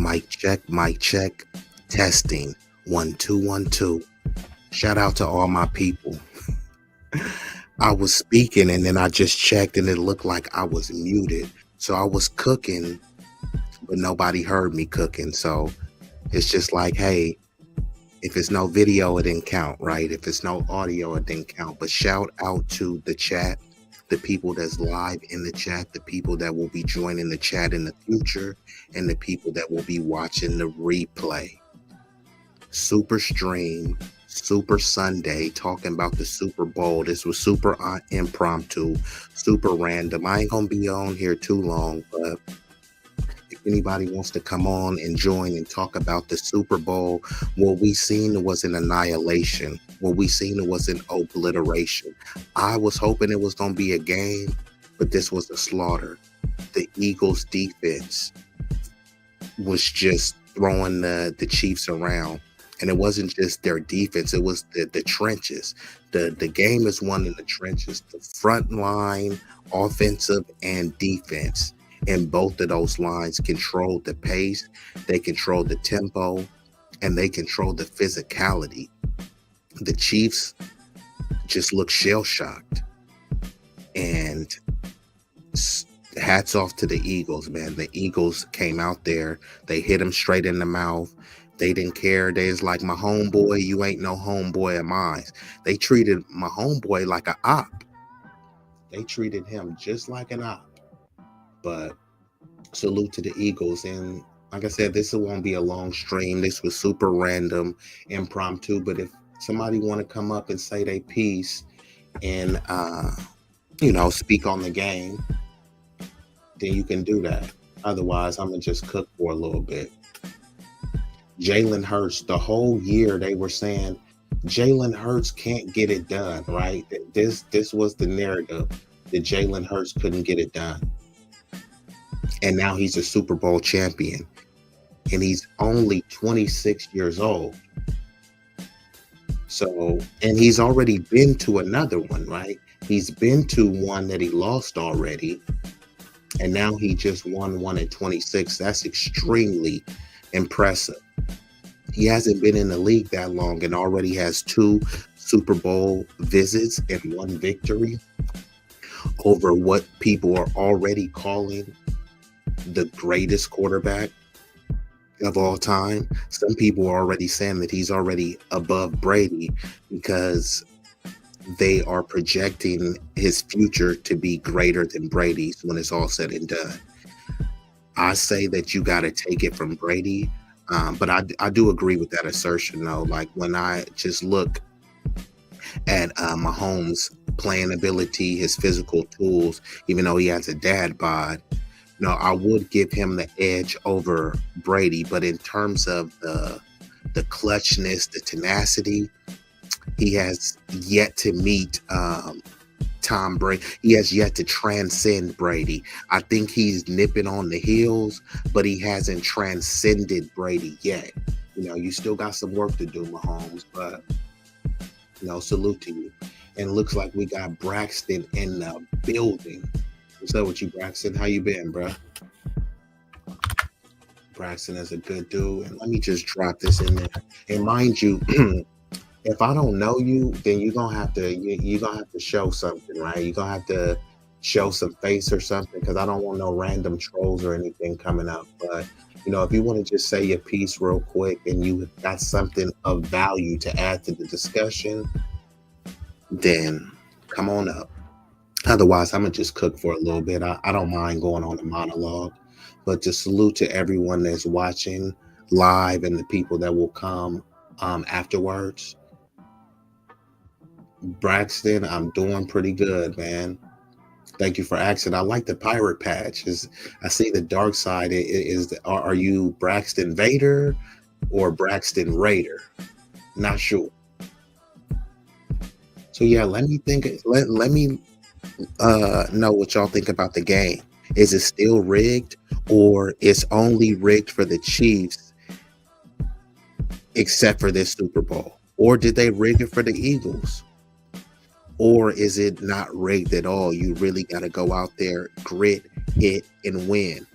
Mic check, testing. 1 2 1 2. Shout out to all my people. I was speaking and then I just checked and it looked like I was muted. So I was cooking, but nobody heard me cooking. So it's just like, hey, if it's no video, it didn't count, right? If it's no audio, it didn't count. But shout out to the chat, the people that's live in the chat, the people that will be joining the chat in the future, and the people that will be watching the replay. Super stream, super Sunday, talking about the Super Bowl. This was super impromptu, super random. I ain't gonna be on here too long, but if anybody wants to come on and join and talk about the Super Bowl, what we seen was an annihilation. What we seen was an obliteration. I was hoping it was gonna be a game, but this was a slaughter. The Eagles defense was just throwing the Chiefs around. And it wasn't just their defense, it was the trenches. The game is won in the trenches, the front line, offensive and defense. And both of those lines control the pace, they control the tempo, and they control the physicality. The Chiefs just look shell-shocked. And hats off to the Eagles, man. The Eagles came out there, they hit him straight in the mouth. They didn't care. They was like, my homeboy, you ain't no homeboy of mine. They treated my homeboy like an op. They treated him just like an op. But salute to the Eagles. And like I said, this won't be a long stream. This was super random, impromptu. But if somebody want to come up and say their piece and, speak on the game, then you can do that. Otherwise, I'm going to just cook for a little bit. Jalen Hurts, the whole year they were saying Jalen Hurts can't get it done, right? This was the narrative that Jalen Hurts couldn't get it done. And now he's a Super Bowl champion. And he's only 26 years old. So, and he's already been to another one, right? He's been to one that he lost already. And now he just won one at 26. That's extremely impressive. He hasn't been in the league that long and already has 2 Super Bowl visits and 1 victory over what people are already calling the greatest quarterback of all time. Some people are already saying that he's already above Brady because they are projecting his future to be greater than Brady's when it's all said and done. I say that you got to take it from Brady. But I do agree with that assertion, though. Like when I just look at Mahomes' playing ability, his physical tools, even though he has a dad bod, I would give him the edge over Brady. But in terms of the clutchness, the tenacity, he has yet to meet Tom Brady. He has yet to transcend Brady. I think he's nipping on the heels, but he hasn't transcended Brady yet. You still got some work to do, Mahomes, but salute to you. And it looks like we got Braxton in the building. What's up with you, Braxton? How you been, bro? Braxton is a good dude. And let me just drop this in there. And mind you, if I don't know you, then you're gonna have to show something, right? You're gonna have to show some face or something, because I don't want no random trolls or anything coming up. But if you want to just say your piece real quick and you got something of value to add to the discussion, then come on up. Otherwise, I'm gonna just cook for a little bit. I don't mind going on a monologue, but to salute to everyone that's watching live and the people that will come afterwards. Braxton, I'm doing pretty good, man. Thank you for asking. I like the pirate patch. I see the dark side. Are you Braxton Vader or Braxton Raider? Not sure. So yeah, let me think. Let me know what y'all think about the game. Is it still rigged, or is only rigged for the Chiefs, except for this Super Bowl? Or did they rig it for the Eagles? Or is it not rigged at all? You really got to go out there, grit, hit, and win.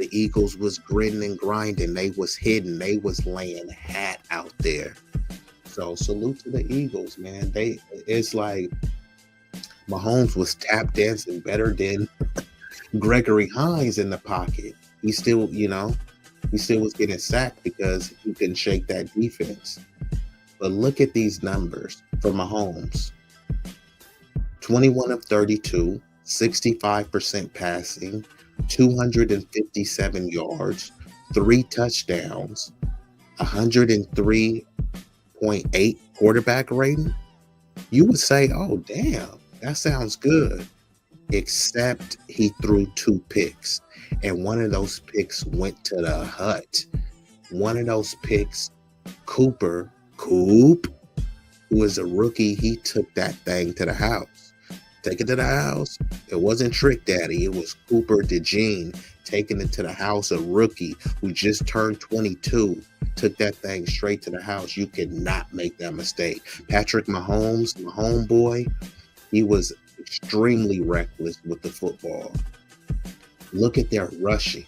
The Eagles was gritting and grinding. They was hidden. They was laying hat out there. So salute to the Eagles, man. It's like Mahomes was tap dancing better than Gregory Hines in the pocket. He still, he still was getting sacked because he couldn't shake that defense. But look at these numbers for Mahomes. 21 of 32, 65% passing, 257 yards, 3 touchdowns, 103.8 quarterback rating. You would say, oh, damn, that sounds good. Except he threw 2 picks, and one of those picks went to the hut. One of those picks, Coop, who is a rookie, he took that thing to the house. Take it to the house. It wasn't Trick Daddy. It was Cooper DeJean taking it to the house. A rookie who just turned 22 took that thing straight to the house. You cannot make that mistake. Patrick Mahomes, my homeboy, he was extremely reckless with the football. Look at their rushing.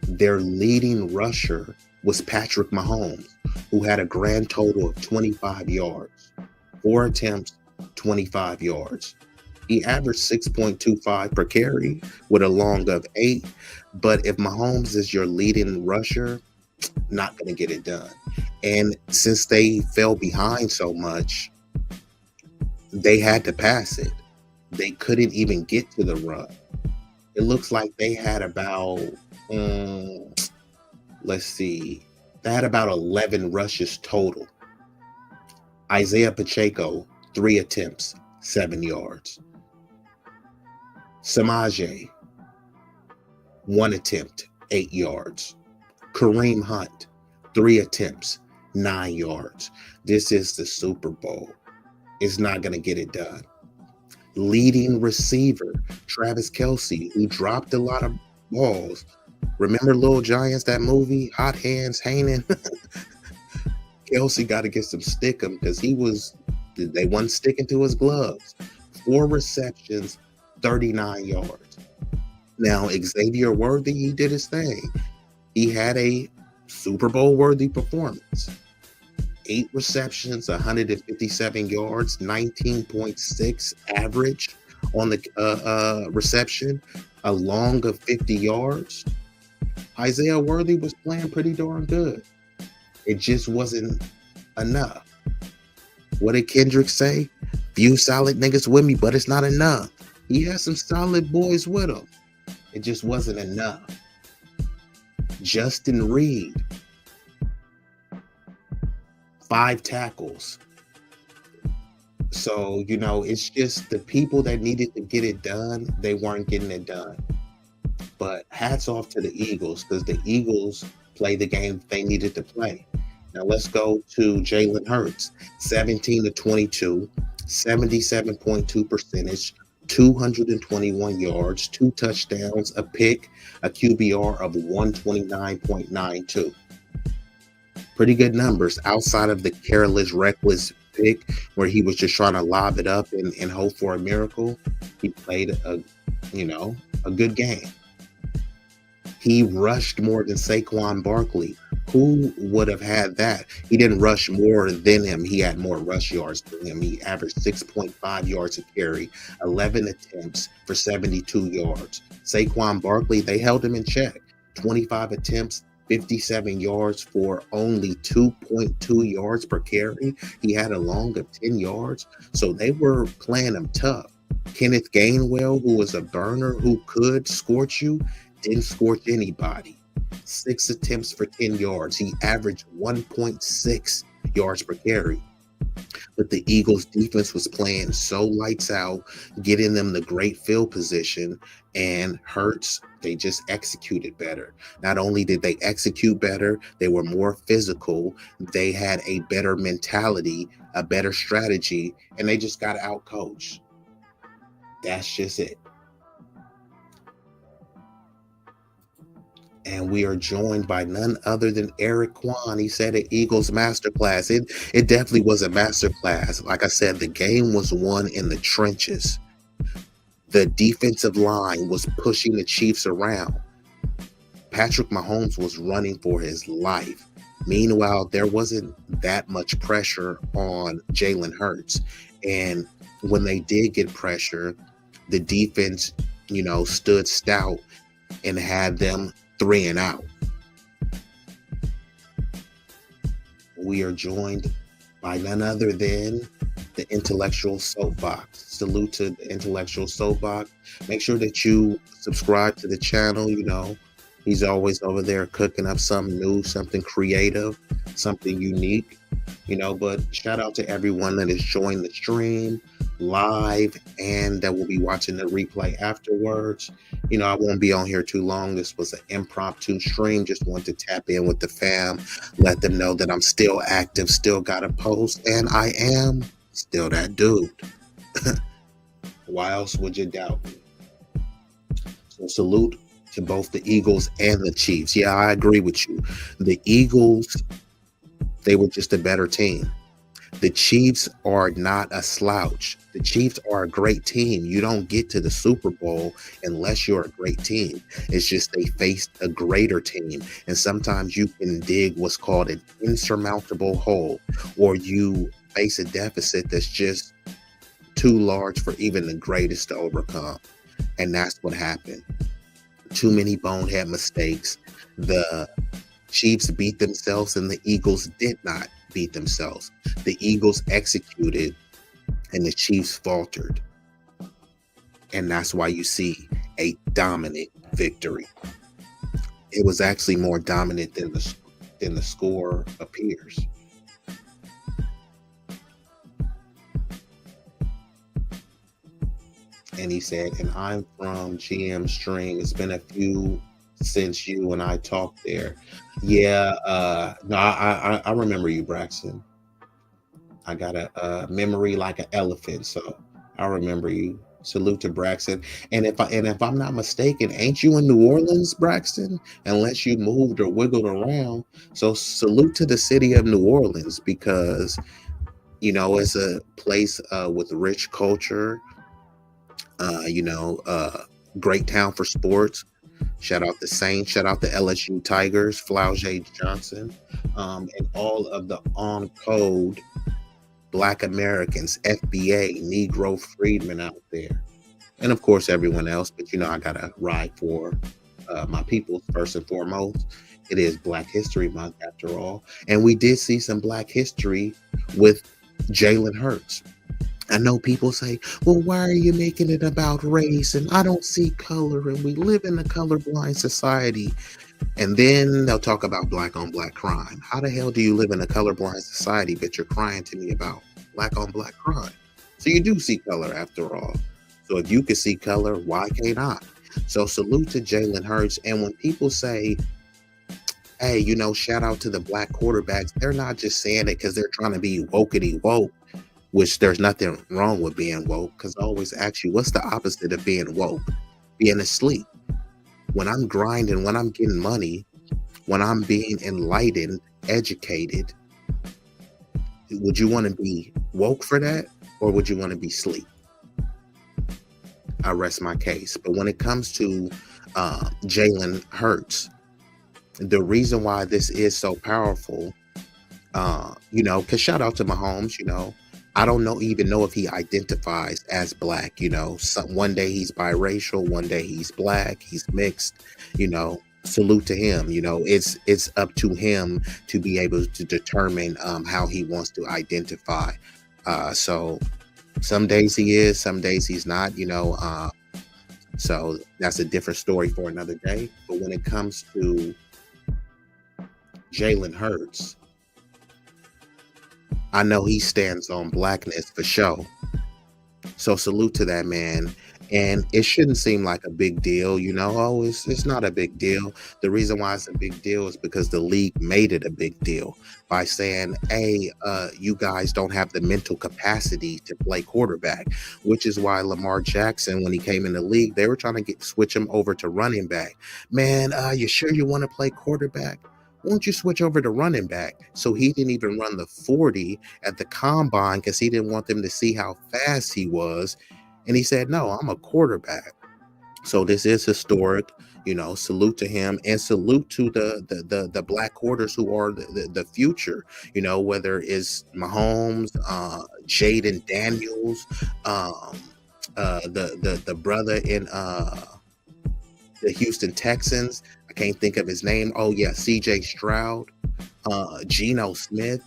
Their leading rusher was Patrick Mahomes, who had a grand total of 25 yards. 4 attempts, 25 yards. He averaged 6.25 per carry with a long of 8. But if Mahomes is your leading rusher, not going to get it done. And since they fell behind so much, they had to pass it. They couldn't even get to the run. It looks like they had about, let's see, they had about 11 rushes total. Isaiah Pacheco, 3 attempts, 7 yards. Samaje, 1 attempt, 8 yards. Kareem Hunt, 3 attempts, 9 yards. This is the Super Bowl. It's not going to get it done. Leading receiver, Travis Kelce, who dropped a lot of balls. Remember Little Giants, that movie, Hot Hands, Hanen? Kelce got to get some stickum because they wasn't sticking to his gloves. 4 receptions, 39 yards. Now, Xavier Worthy, he did his thing. He had a Super Bowl worthy performance. 8 receptions, 157 yards, 19.6 average on the reception, a long of 50 yards. Isaiah Worthy was playing pretty darn good. It just wasn't enough. What did Kendrick say? Few solid niggas with me, but it's not enough. He had some solid boys with him. It just wasn't enough. Justin Reed, 5 tackles. So, it's just the people that needed to get it done, they weren't getting it done. But hats off to the Eagles, because the Eagles played the game they needed to play. Now let's go to Jalen Hurts. 17 to 22, 77.2 percentage, 221 yards, 2 touchdowns, a pick, a QBR of 129.92. Pretty good numbers outside of the careless, reckless pick where he was just trying to lob it up and hope for a miracle. He played a good game. He rushed more than Saquon Barkley. Who would have had that? He didn't rush more than him. He had more rush yards than him. He averaged 6.5 yards a carry, 11 attempts for 72 yards. Saquon Barkley, they held him in check. 25 attempts, 57 yards for only 2.2 yards per carry. He had a long of 10 yards. So they were playing him tough. Kenneth Gainwell, who was a burner, who could scorch you, didn't scorch anybody. 6 attempts for 10 yards. He averaged 1.6 yards per carry. But the Eagles defense was playing so lights out, getting them the great field position, and Hurts, they just executed better. Not only did they execute better, they were more physical. They had a better mentality, a better strategy, and they just got out-coached. That's just it. And we are joined by none other than Eric Kwan. He said an Eagles masterclass. It definitely was a masterclass. Like I said, the game was won in the trenches. The defensive line was pushing the Chiefs around. Patrick Mahomes was running for his life. Meanwhile, there wasn't that much pressure on Jalen Hurts. And when they did get pressure, the defense, stood stout and had them three and out. We are joined by none other than the Intellectual Soapbox. Salute to the Intellectual Soapbox. Make sure that you subscribe to the channel. He's always over there cooking up something new, something creative, something unique. But shout out to everyone that has joined the stream live and that will be watching the replay afterwards. I won't be on here too long. This was an impromptu stream. Just want to tap in with the fam, let them know that I'm still active, still got a post, and I am still that dude. Why else would you doubt me? So salute to both the Eagles and the Chiefs. Yeah, I agree with you. The Eagles, they were just a better team. The Chiefs are not a slouch. The Chiefs are a great team. You don't get to the Super Bowl unless you're a great team. It's just they faced a greater team. And sometimes you can dig what's called an insurmountable hole, or you face a deficit that's just too large for even the greatest to overcome. And that's what happened. Too many bonehead mistakes. The Chiefs beat themselves and the Eagles did not beat themselves. The Eagles executed and the Chiefs faltered. And that's why you see a dominant victory. It was actually more dominant than the score appears. And he said, and I'm from GM String. It's been a few since you and I talked there. Yeah, no, I remember you, Braxton. I got a memory like an elephant, so I remember you. Salute to Braxton. And if I'm not mistaken, ain't you in New Orleans, Braxton? Unless you moved or wiggled around. So salute to the city of New Orleans because it's a place with rich culture. Great town for sports. Shout out the Saints, shout out the LSU Tigers, Flau'jae Johnson, and all of the on code Black Americans, FBA, Negro freedmen out there. And of course, everyone else. But I got to ride for my people first and foremost. It is Black History Month after all. And we did see some Black history with Jalen Hurts. I know people say, well, why are you making it about race? And I don't see color, and we live in a colorblind society. And then they'll talk about black on black crime. How the hell do you live in a colorblind society, but you're crying to me about black on black crime? So you do see color after all. So if you can see color, why can't I? So salute to Jalen Hurts. And when people say, hey, shout out to the black quarterbacks, they're not just saying it because they're trying to be wokety woke. Which there's nothing wrong with being woke, because I always ask you, what's the opposite of being woke? Being asleep. When I'm grinding, when I'm getting money, when I'm being enlightened, educated, would you want to be woke for that, or would you want to be asleep? I rest my case. But when it comes to Jalen Hurts, the reason why this is so powerful, because shout out to Mahomes, I don't even know if he identifies as black. One day he's biracial, one day he's black, he's mixed. Salute to him. It's up to him to be able to determine how he wants to identify. So some days he is, some days he's not. So that's a different story for another day. But when it comes to Jalen Hurts, I know he stands on blackness for sure. So salute to that man. And it shouldn't seem like a big deal, it's not a big deal. The reason why it's a big deal is because the league made it a big deal by saying, hey, you guys don't have the mental capacity to play quarterback, which is why Lamar Jackson, when he came in the league, they were trying to switch him over to running back. Man, you sure you want to play quarterback? Won't you switch over to running back? So he didn't even run the 40 at the combine because he didn't want them to see how fast he was. And he said, no, I'm a quarterback. So this is historic. Salute to him, and salute to the black quarters who are the future. Whether it's Mahomes, Jaden Daniels, um, the brother in the Houston Texans. I can't think of his name. Oh yeah, C.J. Stroud, Geno Smith.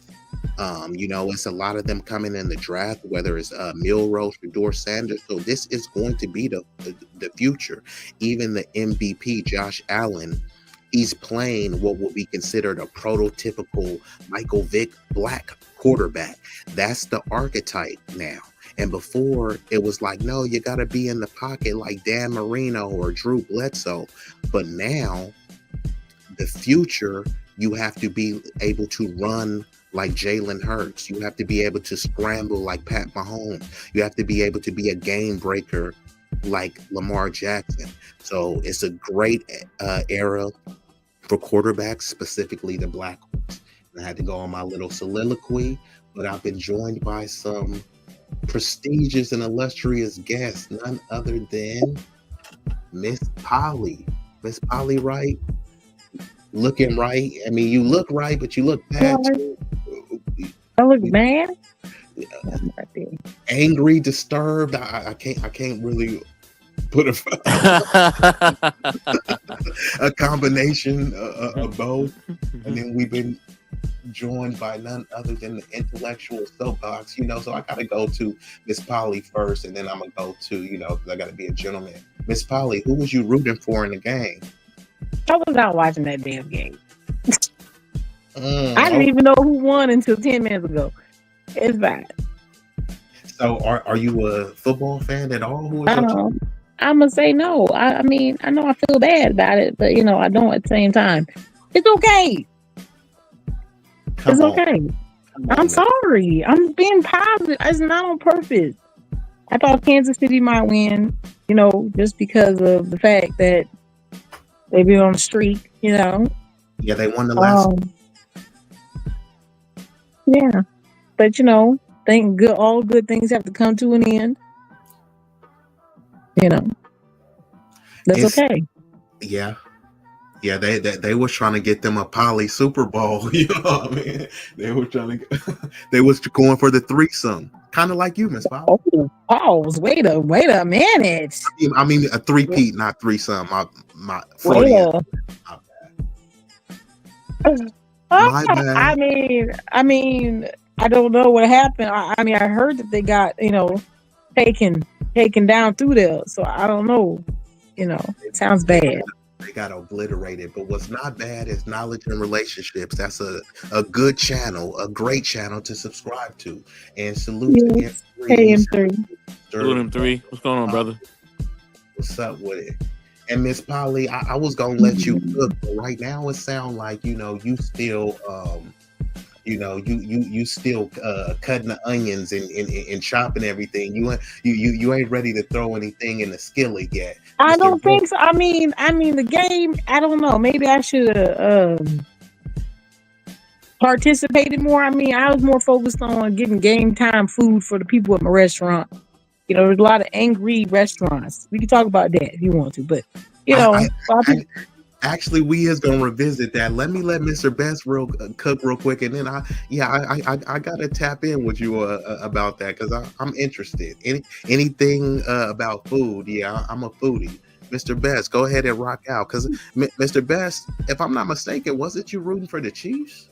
It's a lot of them coming in the draft, whether it's Milrose or Dor Sanders. So this is going to be the future. Even the MVP, Josh Allen, he's playing what will be considered a prototypical Michael Vick black quarterback. That's the archetype now. And before it was like, no, you got to be in the pocket like Dan Marino or Drew Bledsoe. But now, the future, you have to be able to run like Jalen Hurts. You have to be able to scramble like Pat Mahomes. You have to be able to be a game breaker like Lamar Jackson. So it's a great era for quarterbacks, specifically the black ones. I had to go on my little soliloquy, but I've been joined by some prestigious and illustrious guests, none other than Miss Polly. Miss Polly Wright, looking right. I mean, you look right, but you look bad too. I look bad. Angry, disturbed. I can't really put a combination of both. And then we've been joined by none other than the intellectual soapbox. So I gotta go to Miss Polly first, and then I'm gonna go to, because I gotta be a gentleman. Miss Polly, who was you rooting for in the game? I was not watching that damn game. I didn't even know who won until 10 minutes ago. It's bad. So are you a football fan at all? Who is I'm gonna say no. I mean, I know I feel bad about it, but I don't at the same time. It's okay. It's okay. I'm sorry. I'm being positive. It's not on purpose. I thought Kansas City might win, just because of the fact that they've been on the streak, Yeah, they won the last. Yeah, but all good things have to come to an end. That's okay. Yeah. Yeah, they was trying to get them a Poly Super Bowl. You know what I mean? They were trying to. They was going for the threesome, kind of like you, Miss Polly. Oh, pause! Wait a minute. I mean a three-peat, not threesome. My I mean, I don't know what happened. I mean, I heard that they got taken down through there. So I don't know. It sounds bad. They got obliterated, but what's not bad is Knowledge and Relationships. That's a good channel, a great channel to subscribe to. And salute to M3. Hey, M3. Salute M3. What's going on, brother? What's up with it? And Miss Polly, I was gonna let you cook, but right now it sounds like you still you still cutting the onions and chopping everything. You ain't ready to throw anything in the skillet yet. I don't think so. I mean the game. I don't know. Maybe I should have participated more. I mean, I was more focused on getting game time food for the people at my restaurant. There's a lot of angry restaurants. We can talk about that if you want to, but actually, we is gonna revisit that. Let Mr. Best cook real quick, and then I gotta tap in with you about that because I'm interested. Anything about food? Yeah, I'm a foodie. Mr. Best, go ahead and rock out because Mr. Best, if I'm not mistaken, wasn't you rooting for the Chiefs?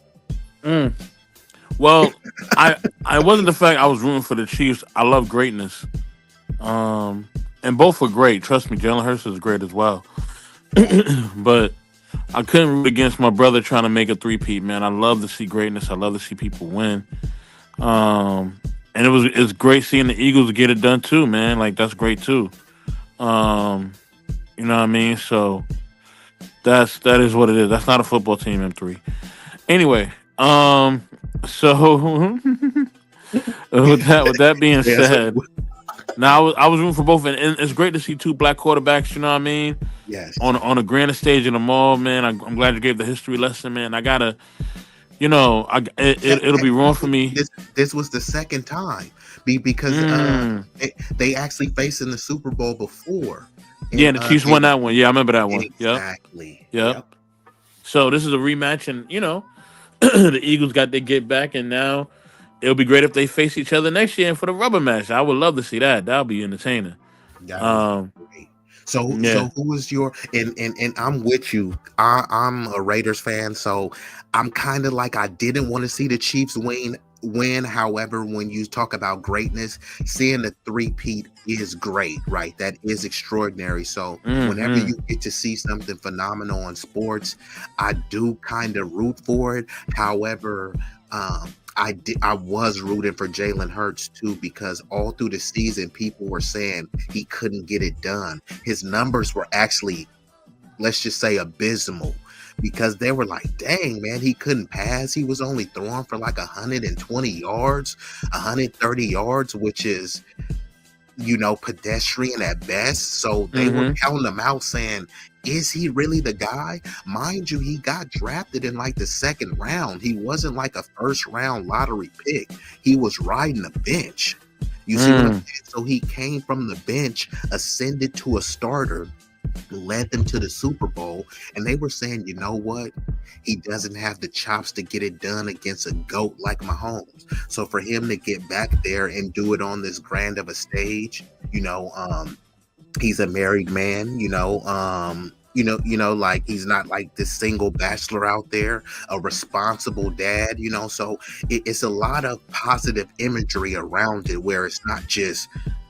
Well, I wasn't the fact I was rooting for the Chiefs. I love greatness, and both were great. Trust me, Jalen Hurts is great as well. But I couldn't root against my brother trying to make a three-peat, man. I love to see greatness. I love to see people win. And it's great seeing the Eagles get it done too, man. Like that's great too. You know what I mean? So that is what it is. That's not a football team, M3. Anyway, so with that being said, now I was rooting for both, and it's great to see two black quarterbacks. You know what I mean? Yes. On a grander stage in the mall, man. I'm glad you gave the history lesson, man. I gotta, it'll be wrong for me. This was the second time because they actually faced in the Super Bowl before. Yeah, And and the Chiefs won that one. Yeah, I remember that one. Yep, exactly. yep. Yep. So this is a rematch, and the Eagles got their get back, and now it'll be great if they face each other next year and for the rubber match. I would love to see that. That'll be entertaining. That would be Um, great. So yeah. who is your and I'm with you. I'm a Raiders fan, so I'm kind of like I didn't want to see the Chiefs win. However, when you talk about greatness, seeing the three-peat is great, right? That is extraordinary. So whenever Mm-hmm. you get to see something phenomenal in sports, I do kind of root for it. However, I was rooting for Jalen Hurts too, because all through the season people were saying he couldn't get it done. His numbers were actually, let's just say, abysmal, because they were like, dang man, he couldn't pass. He was only throwing for like 120 yards, 130 yards, which is, pedestrian at best. So they were Mm-hmm. counting him out saying, is he really the guy? Mind you, he got drafted in like the second round. He wasn't like a first round lottery pick. He was riding the bench. You see what I'm Mm. saying? So he came from the bench, ascended to a starter, led them to the Super Bowl, and they were saying, you know what? He doesn't have the chops to get it done against a GOAT like Mahomes. So for him to get back there and do it on this grand of a stage, he's a married man, like he's not like this single bachelor out there, a responsible dad, so it's a lot of positive imagery around it, where it's not just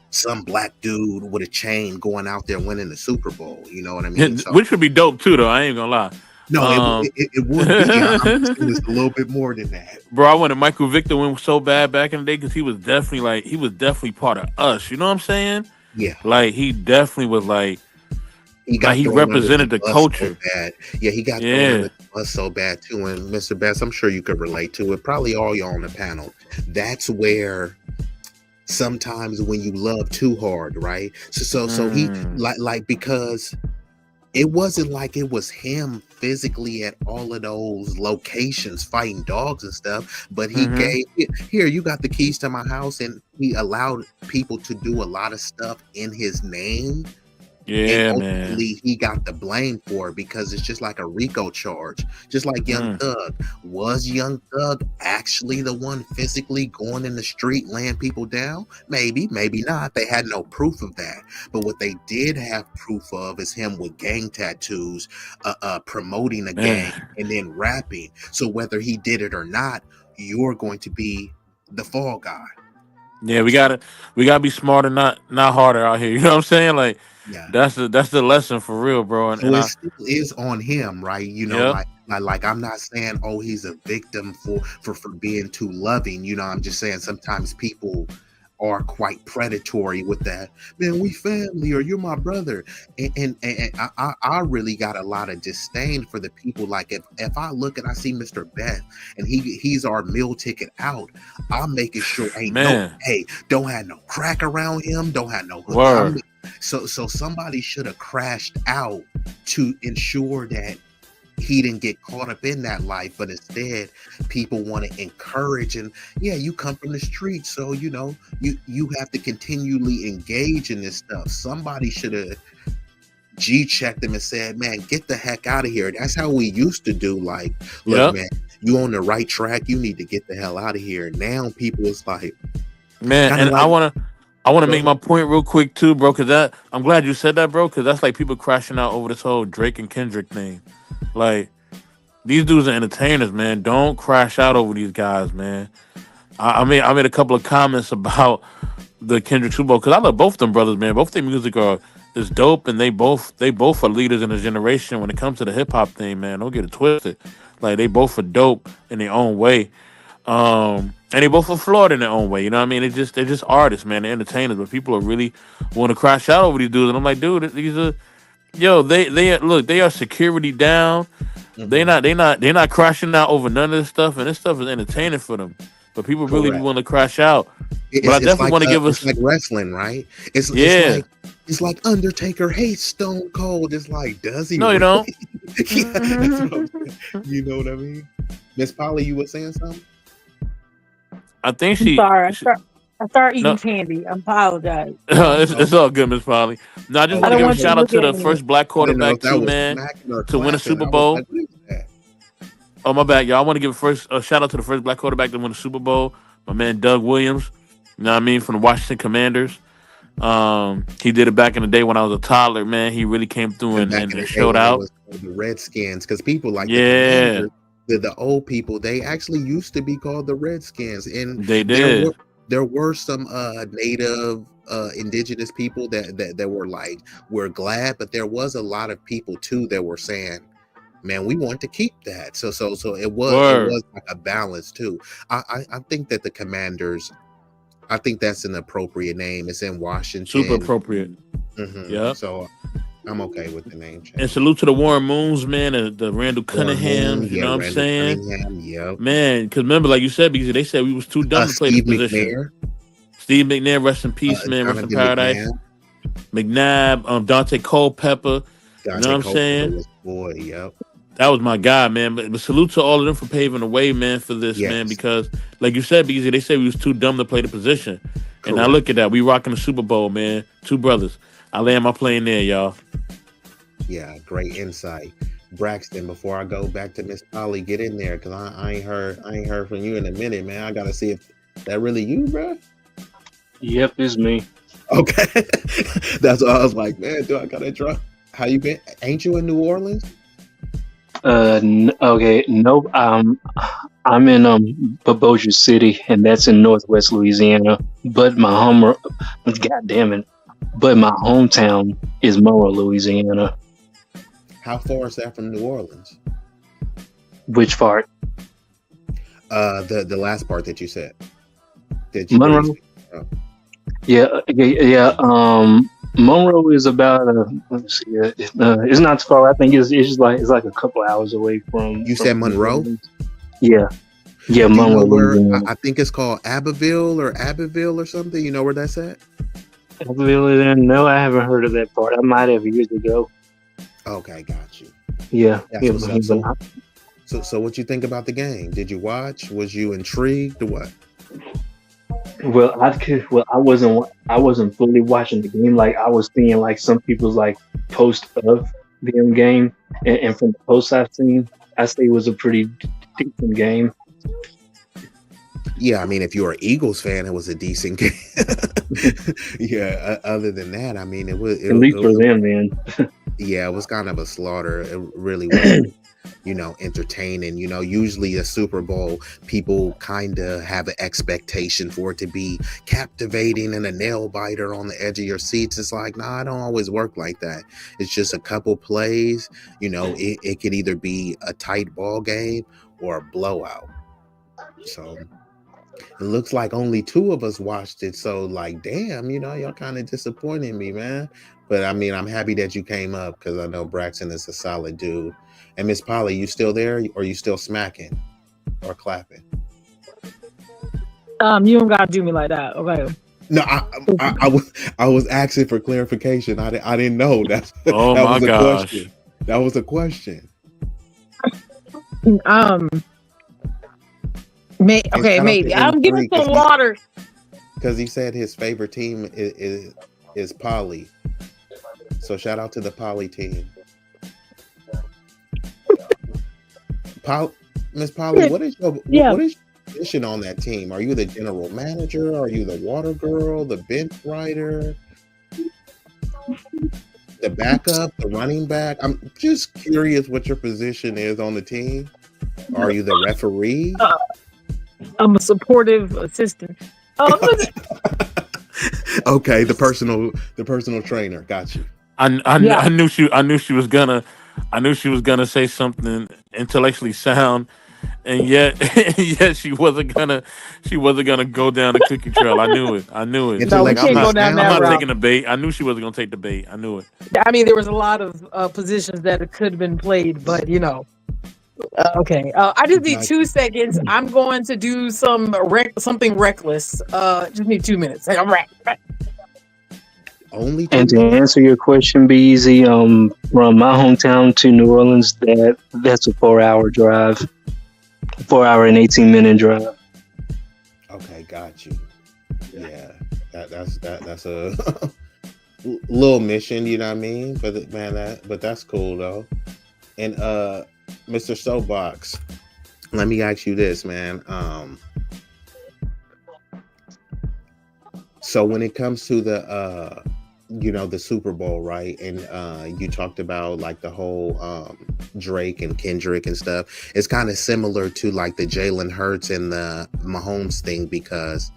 some black dude with a chain going out there winning the Super Bowl. You know what I mean? So Which would be dope too, though. I ain't gonna lie. no, Um, it would be. I'm just saying it's a little bit more than that. bro, I wanted Michael Vick win so bad back in the day because he was definitely part of us. You know what I'm saying? Yeah, Like he definitely was he like got he thrown under the represented the bus so culture. bad. Yeah, he got thrown under Yeah. the bus so bad too. And Mr. Bass, I'm sure you could relate to it. Probably all y'all on the panel. That's where sometimes when you love too hard, right? So he Mm. because it wasn't like it was him physically at all of those locations fighting dogs and stuff, but he Mm-hmm. gave, here, you got the keys to my house, and he allowed people to do a lot of stuff in his name, and Yeah, man. ultimately he got the blame for it, because it's just like a RICO charge, just like Young Mm. Thug. Was Young Thug actually the one physically going in the street laying people down? Maybe, maybe not. They had no proof of that. But what they did have proof of is him with gang tattoos, promoting a gang, Man. and then rapping. So whether he did it or not, you're going to be the fall guy. Yeah, we So gotta be smarter, not harder out here. You know what I'm saying? Like yeah. that's the lesson for real, bro. And, So and it I still is on him, right? Yep. Like I'm not saying, oh, he's a victim for being too loving. I'm just saying sometimes people are quite predatory with that. Man, we family, or you're my brother, and I really got a lot of disdain for the people. Like if I look and I see Mr. Beth and he's our meal ticket out, I'm making sure ain't no, Man. hey, don't have no crack around him, don't have no hood. Word. So somebody should have crashed out to ensure that he didn't get caught up in that life, but instead people want to encourage, and yeah, you come from the street, so you have to continually engage in this stuff. Somebody should have G-checked him and said, man, get the heck out of here. That's how we used to do. Like, look, Yep. man, you on the right track, you need to get the hell out of here. Now people is like, Man, kind of and like, I wanna go make ahead. my point real quick too, bro, cause that I'm glad you said that, bro, cause that's like people crashing out over this whole Drake and Kendrick thing. Like these dudes are entertainers, man. Don't crash out over these guys, man. I made a couple of comments about the Kendrick Super Bowl because I love both them brothers, man. Both their music are is dope, and they both are leaders in a generation when it comes to the hip hop thing, man. Don't get it twisted. Like they both are dope in their own way. And they both are flawed in their own way. You know what I mean? They're just artists, man. They're entertainers, but people are really want to crash out over these dudes. And I'm like, dude, these are yo, look, they are security down. Mhm. They're not crashing out over none of this stuff, and this stuff is entertaining for them. But people really be Correct. wanting to crash out. But I It's definitely like want to give it's us like wrestling, right? yeah. It's like Undertaker hates Stone Cold. It's like, does he No, you really? don't. Yeah, that's what I'm saying. You know what I mean? Miss Polly, you were saying something? I think I'm sorry. I start eating No, candy. I apologize. it's Okay. all good, Miss Polly. No, I just I want to don't give Okay. a want you to shout out look to at the me. first black I didn't know quarterback if that too, was man, smacking or to win a clapping. Super I was Bowl. like, what is that? Oh my bad, y'all. I want to give a shout out to the first black quarterback to win a Super Bowl. My man Doug Williams. You know what I mean, from the Washington Commanders. He did it back in the day when I was a toddler. Man, he really came through And and, back and, in the and day showed when it out. was called the Redskins, because people like the Yeah, Commanders, the old people, they actually used to be called the Redskins, and they there were did. there were some native indigenous people that were like, we're glad, but there was a lot of people too that were saying, man, we want to keep that. So it was Word. like a balance too. I think that the Commanders, I think that's an appropriate name. It's in Super Washington. appropriate. Yep. So I'm okay with the name And change. salute to the Warren Moons, man, and the Randall Warren Moon, Cunninghams. You yeah, know what I'm Randall saying, Cunningham, yep. man? Because remember, like you said, because they said we was too dumb to play this Steve position. McNair, Steve McNair, rest in peace, man, rest in Jonathan paradise. McNabb, McNabb, Dante Culpepper. You know what Dante I'm Culpepper saying? was boy, yep. That was my guy, man. But salute to all of them for paving the way, man, for this, man. Yes, Because, like you said, because they said we was too dumb to play the position, and now correct. look at that, we rocking the Super Bowl, man. Two brothers. I land my plane there, y'all. Yeah, great insight. Braxton, before I go back to Miss Polly, get in there because I ain't heard from you in a minute, man. I gotta see if that really you, bro. Yep, it's me. Okay. That's why I was like, man, do I gotta drop? How you been? Ain't you in New Orleans? Okay, nope. I'm in Bossier City, and that's in Northwest Louisiana. But my home, God damn it! But my hometown is Monroe, Louisiana. How far is that from New Orleans? Which part? The last part that you said. Where you Monroe. oh, Yeah, yeah. Monroe is about. Let me see. It's not too far. I think it's just like it's like a couple hours away you from said New Monroe? Orleans. Yeah, yeah, Do you know Monroe, where Louisiana. I think it's called Abbeville or something? You know where that's at? Louisiana. No, I haven't heard of that part. I might have years ago. Okay, got you. Yeah, That's yeah, what's up. but So what you think about the game? Did you watch? Was you intrigued or what? I wasn't fully watching the game. Like I was seeing like some people's like post of the game, and from the posts I've seen, I say it was a pretty decent game. Yeah, I mean, if you're an Eagles fan, it was a decent game. Yeah. Other than that, I mean, it was. At least for them, man. Yeah, it was kind of a slaughter. It really wasn't, entertaining. Usually a Super Bowl, people kind of have an expectation for it to be captivating and a nail biter on the edge of your seats. It's like, nah, I don't always work like that. It's just a couple plays. It could either be a tight ball game or a blowout. So it looks like only two of us watched it. So, like, damn, y'all kind of disappointed me, man. But I mean, I'm happy that you came up because I know Braxton is a solid dude. And Miss Polly, you still there or you still smacking or clapping? You don't gotta do me like that, okay? No, I was asking for clarification. I didn't know that Oh that my was a gosh. question. That was a question. Um, And okay, shout out to maybe. I'm giving M3 some water. because he said his favorite team is Polly. So shout out to the Polly team. Miss Polly, what is your Yeah. what is your position on that team? Are you the general manager? Are you the water girl? The bench rider? The backup? The running back? I'm just curious what your position is on the team. Are you the referee? I'm a supportive assistant. Listen, Okay, the personal trainer. Got you. yeah. I knew she was gonna say something intellectually sound, and yet yet she wasn't gonna go down the cookie trail. I knew it. I knew it. No, we Like can't Intellectually go down I'm that sound not or route. taking the bait. I knew she wasn't gonna take the bait. I knew it. I mean, there was a lot of positions that it could have been played, but okay. I just need got 2 seconds. I'm going to do something reckless. Just need 2 minutes. Like, I'm right. only And 2 to minutes? answer your question, be easy. From my hometown to New Orleans, that's a 4 hour drive, 4 hour and 18-minute drive. Okay, got you. yeah, that's a little mission, you know what I mean? But man, but that's cool though. And Mr. Soapbox, let me ask you this, man. So when it comes to the the Super Bowl, right? And you talked about like the whole Drake and Kendrick and stuff. It's kind of similar to like the Jalen Hurts and the Mahomes thing, because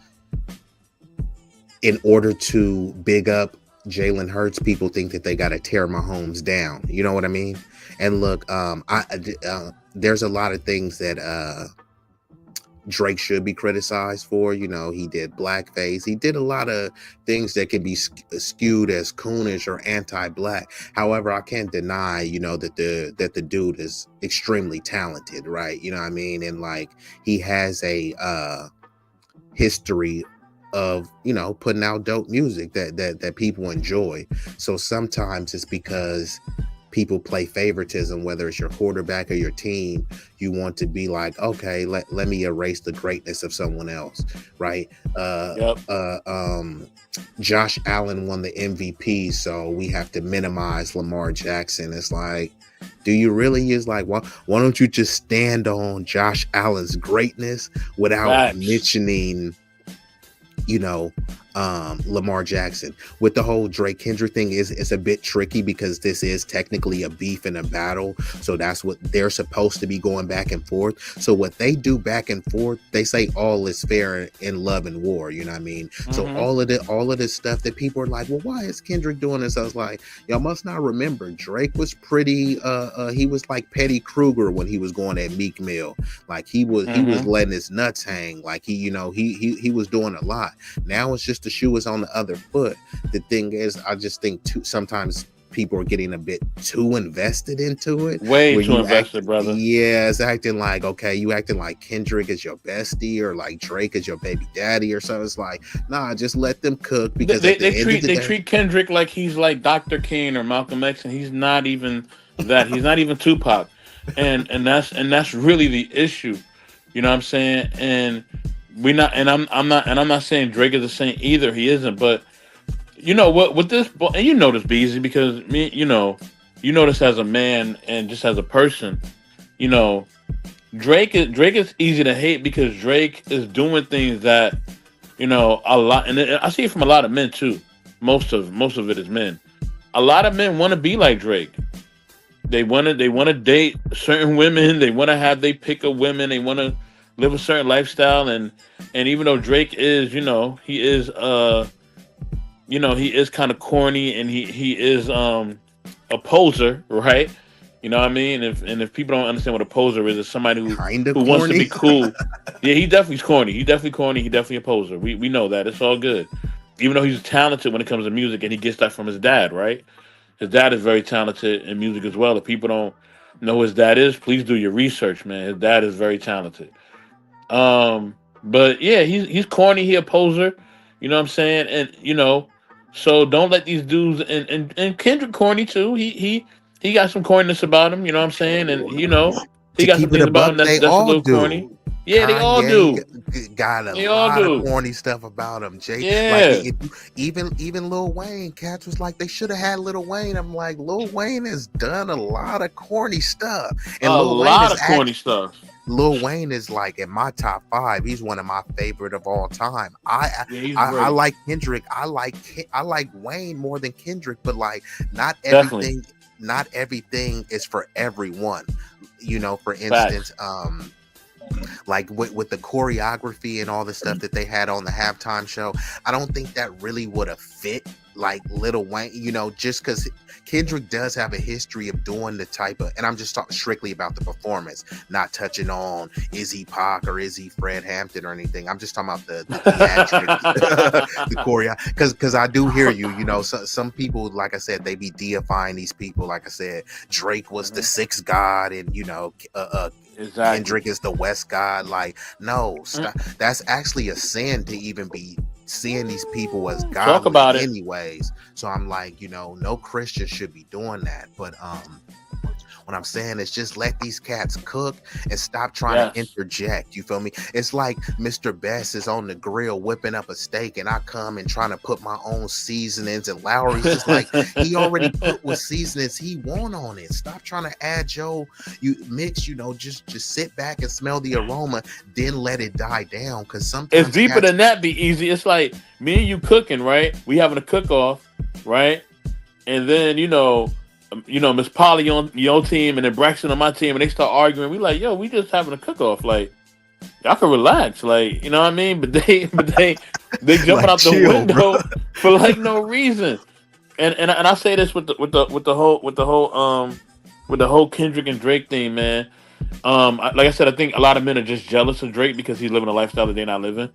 in order to big up Jalen Hurts, people think that they got to tear Mahomes down. You know what I mean? And look, there's a lot of things that Drake should be criticized for. You know, he did blackface. He did a lot of things that can be skewed as coonish or anti-black. However, I can't deny, that the dude is extremely talented, right? You know what I mean? And like he has a history of putting out dope music that people enjoy. So sometimes it's because people play favoritism, whether it's your quarterback or your team. You want to be like, okay, let me erase the greatness of someone else, right? Yep. Josh Allen won the MVP, so we have to minimize Lamar Jackson. It's like, do you really? Is like, why don't you just stand on Josh Allen's greatness without Facts. mentioning Lamar Jackson? With the whole Drake Kendrick thing, it's a bit tricky because this is technically a beef and a battle. So that's what they're supposed to be going back and forth. So what they do back and forth, they say all is fair in love and war. You know what I mean? Mm-hmm. So all of this stuff that people are like, well, why is Kendrick doing this? I was like, y'all must not remember Drake was pretty he was like Petty Kruger when he was going at Meek Mill. Like he was letting his nuts hang. Like he was doing a lot. Now it's just the shoe is on the other foot. The thing is, I just think sometimes people are getting a bit too invested into it. Way too invested, brother. Yeah, it's acting like, okay, you acting like Kendrick is your bestie or like Drake is your baby daddy or something. It's like, nah, just let them cook, because they treat Kendrick like he's like Dr. King or Malcolm X, and he's not even that. He's not even Tupac, and that's really the issue. You know what I'm saying? And I'm not saying Drake is the same either. He isn't, but you know what? With this, and you know this, B-Eazy, because you know this as a man and just as a person. You know, Drake is easy to hate because Drake is doing things that a lot, and I see it from a lot of men too. Most of it is men. A lot of men want to be like Drake. They want to date certain women. They want to have they pick of women. They want to live a certain lifestyle, and even though Drake is, he is he is kind of corny, and he is a poser, right? You know what I mean? If people don't understand what a poser is, it's somebody who wants to be cool. Yeah, he definitely's corny. He definitely corny. He definitely a poser. We know that. It's all good. Even though he's talented when it comes to music, and he gets that from his dad, right? His dad is very talented in music as well. If people don't know who his dad is, please do your research, man. His dad is very talented. But yeah, he's corny. He a poser. You know what I'm saying? And so don't let these dudes and Kendrick corny too. He got some corniness about him. You know what I'm saying? And he To got some keep it things a about him buck, they that's a all little corny. do. Yeah, they all do. Got a They all lot do. of corny stuff about him. Jay, Yeah. like even Lil Wayne, cats was like they should have had Lil Wayne. I'm like, Lil Wayne has done a lot of corny stuff, and A lot of corny stuff. Lil Wayne is like in my top 5. He's one of my favorite of all time. Yeah, he's I great. like Kendrick. I like Wayne more than Kendrick, but like not Definitely. everything. Not everything is for everyone. For Facts. instance, like with the choreography and all the stuff that they had on the halftime show, I don't think that really would have fit like Lil Wayne, just because Kendrick does have a history of doing the type of, and I'm just talking strictly about the performance, not touching on is he Pac or is he Fred Hampton or anything. I'm just talking about the theatrics, the choreo, because I do hear you. Some people, like I said, they be deifying these people. Like I said, Drake was the sixth god, and Exactly. Kendrick is the West God. Like, no, stop. That's actually a sin to even be seeing these people as godly. Talk about it. Anyways. So I'm like, no Christian should be doing that. But What I'm saying is just let these cats cook and stop trying to Yes. interject. You feel me? It's like Mr. Best is on the grill whipping up a steak, and I come and trying to put my own seasonings, and Lowry's just like he already put what seasonings he want on it. Stop trying to add you mix. Just sit back and smell the aroma, then let it die down. Because It's sometimes deeper cats, than that. Be easy. It's like me and you cooking, right? We having a cook off, right? And then Miss Polly on your team, and then Braxton on my team, and they start arguing. We like, yo, we just having a cook off. Like, y'all can relax. Like, you know what I mean? But they jumping like out the chill, bro. window for like no reason. And I say this with the whole Kendrick and Drake thing, man. Like I said, I think a lot of men are just jealous of Drake because he's living a lifestyle that they're not living.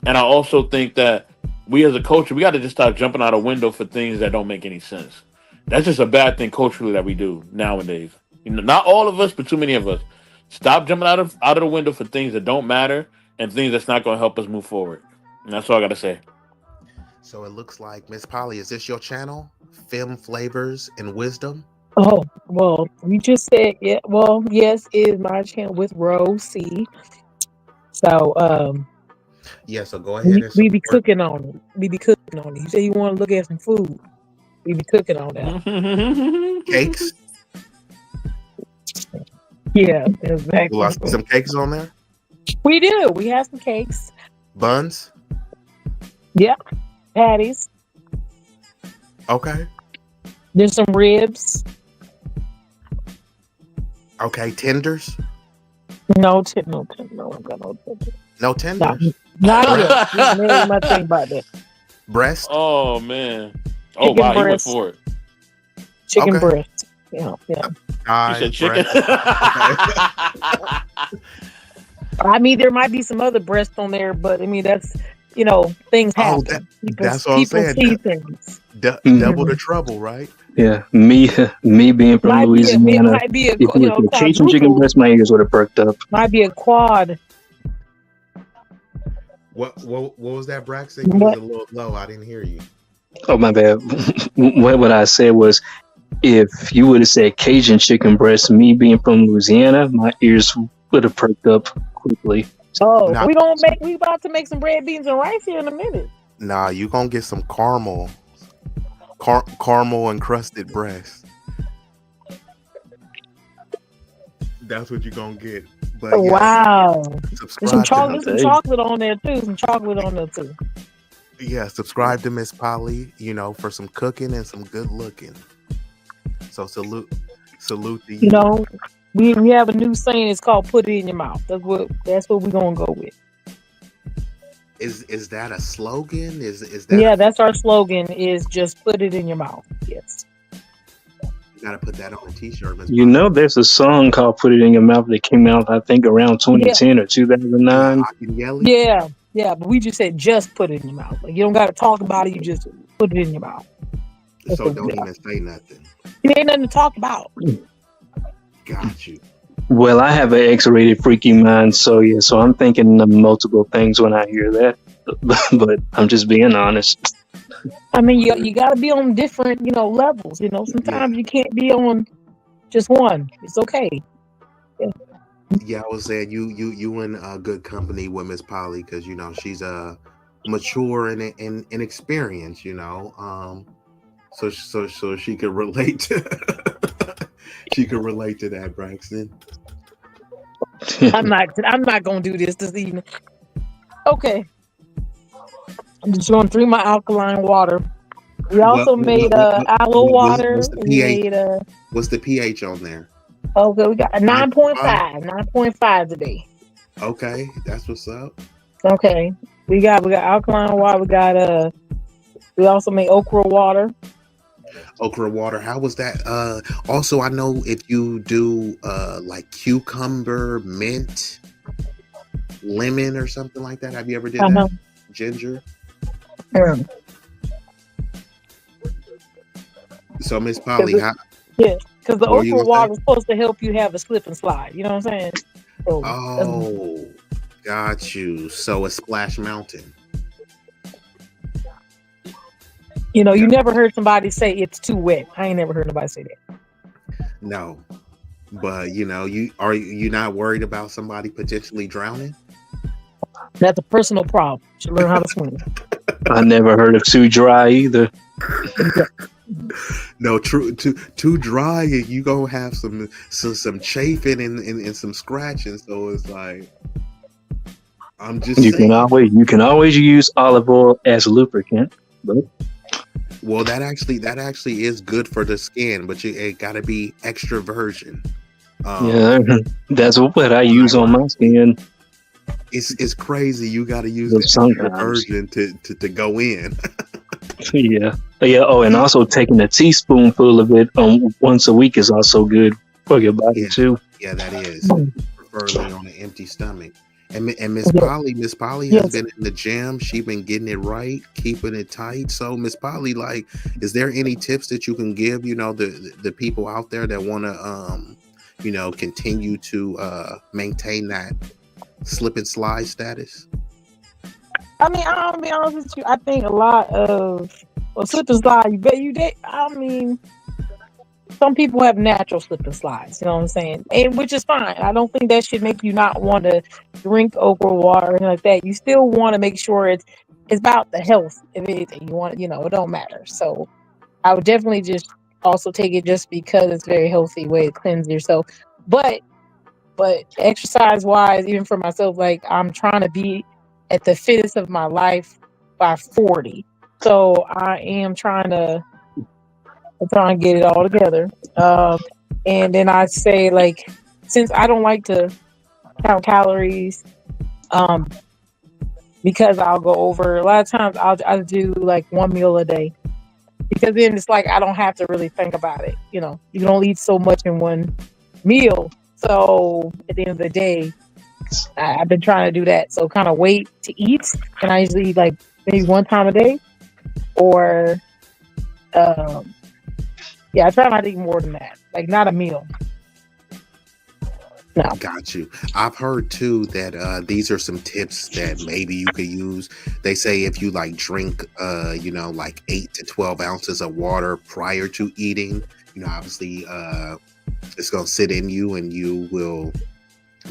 And I also think that we as a culture, we got to just stop jumping out a window for things that don't make any sense. That's just a bad thing culturally that we do nowadays. Not all of us, but too many of us. Stop jumping out of the window for things that don't matter and things that's not going to help us move forward. And that's all I got to say. So it looks like Miss Polly, is this your channel? Film flavors and wisdom. Oh, well, you just said yeah. Well, yes, it is my channel with Rose C. So Yeah. So go ahead we and we be support cooking on it. We be cooking on it. You say you want to look at some food. We be cooking on that. cakes. Yeah, Will I exactly. see some cakes on there? We do. We have some cakes. Buns. Yeah, patties. Okay. There's some ribs. Okay. Tenders. No, no, I got no tender. No No, tenders. not Breast. yet. We never much think about that. Breast. Oh man. Oh Chicken wow, he went breast. for it. Chicken Okay. breast. Yeah. You Thighs. said chicken. Breast. I mean, there might be some other breast on there, but I mean, that's things Oh, happen. that's what I'm People saying. see things. Double the trouble, right? Yeah, me being from It Louisiana, might be a if it was a Cajun chicken quadruple. breast, my ears would have perked up. Might be a quad. What was that, Braxton? You was What? a little low. I didn't hear you. Oh my bad. What I said was, if you would have said Cajun chicken breast, me being from Louisiana, my ears would have perked up quickly. Oh, Nah, we about to make some red beans and rice here in a minute. nah, you gonna get some caramel encrusted breast. That's what you're gonna get. But Oh, yes, wow. There's some subscribe to chocolate on there too. Some chocolate on there too. subscribe to Miss Polly, for some cooking and some good looking. So salute to you. We have a new saying. It's called "Put it in your mouth." That's what we're gonna go with. Is that a slogan? Is that Yeah, that's our slogan. Is just put it in your mouth. Yes. you gotta put that on a t-shirt, Miss You Polly? know, there's a song called "Put It in Your Mouth" that came out, I think, around 2010 or 2009. I can yell. Yeah. But we just said just put it in your mouth. Like you don't got to talk about it. You just put it in your mouth. That's So what don't we are. even say nothing. It ain't nothing to talk about. Got you. Well, I have an X-rated freaky mind, so yeah. So I'm thinking of multiple things when I hear that, but I'm just being honest. I mean, you got to be on different levels. Sometimes you can't be on just one. It's okay. Yeah, I was saying you in good company with Miss Polly because she's mature and experienced. So she could relate to she could relate to that, Braxton. I'm not gonna do this evening. Okay. I'm just going through my alkaline water. We also made aloe water. What's the We pH? made What's the pH on there? okay, we got a 9.5? 9.5 today. Okay, that's what's up. Okay. We got alkaline water. We got we also made okra water. Okra water. How was that? Also, I know if you do like cucumber, mint, lemon, or something like that. Have you ever did that? Ginger. So Miss Polly, how? Yeah, because the What were you okra gonna say? water is supposed to help you have a slip and slide. You know what I'm saying? So, Oh, got you. So a Splash Mountain. you never heard somebody say it's too wet. I ain't never heard nobody say that. No, But you not worried about somebody potentially drowning? That's a personal problem. You should learn how to swim. I never heard of too dry either. No, true. Too dry, you gonna have some chafing and some scratching. So it's like I'm just saying. You can always use olive oil as lubricant. But Well, that actually is good for the skin, but it gotta be extra virgin. Um, yeah, that's what I use on my ironically, skin it's crazy. You gotta use the extra sometimes. virgin to go in. Yeah, yeah. Oh, and also taking a teaspoonful of it once a week is also good for your body Yeah, too. yeah, that is preferably on an empty stomach. And Yeah. Miss Polly has Yes. been in the gym. She been getting it right, keeping it tight. So Miss Polly, like, is there any tips that you can give? The people out there that want to continue to maintain that slip and slide status. I mean, I'll be honest with you. I think a lot of slip and slide. You bet you did. I mean, some people have natural slip and slides. You know what I'm saying? And which is fine. I don't think that should make you not want to drink over water or anything like that. You still want to make sure it's about the health. If anything, you want it don't matter. So I would definitely just also take it just because it's a very healthy way to cleanse yourself. But exercise wise, even for myself, like I'm trying to be at the fittest of my life by 40. So I am trying to get it all together. And then I say like since I don't like to count calories, um, because I'll go over a lot of times I'll do like one meal a day. Because then it's like I don't have to really think about it. You can only eat so much in one meal. So at the end of the day, I've been trying to do that. So kind of wait to eat, and I usually eat like maybe one time a day, or um, yeah, I try not to eat more than that. Like not a meal. No. Got you. I've heard too that these are some tips that maybe you could use. They say if you like drink, like 8 to 12 ounces of water prior to eating, obviously, it's gonna sit in you and you will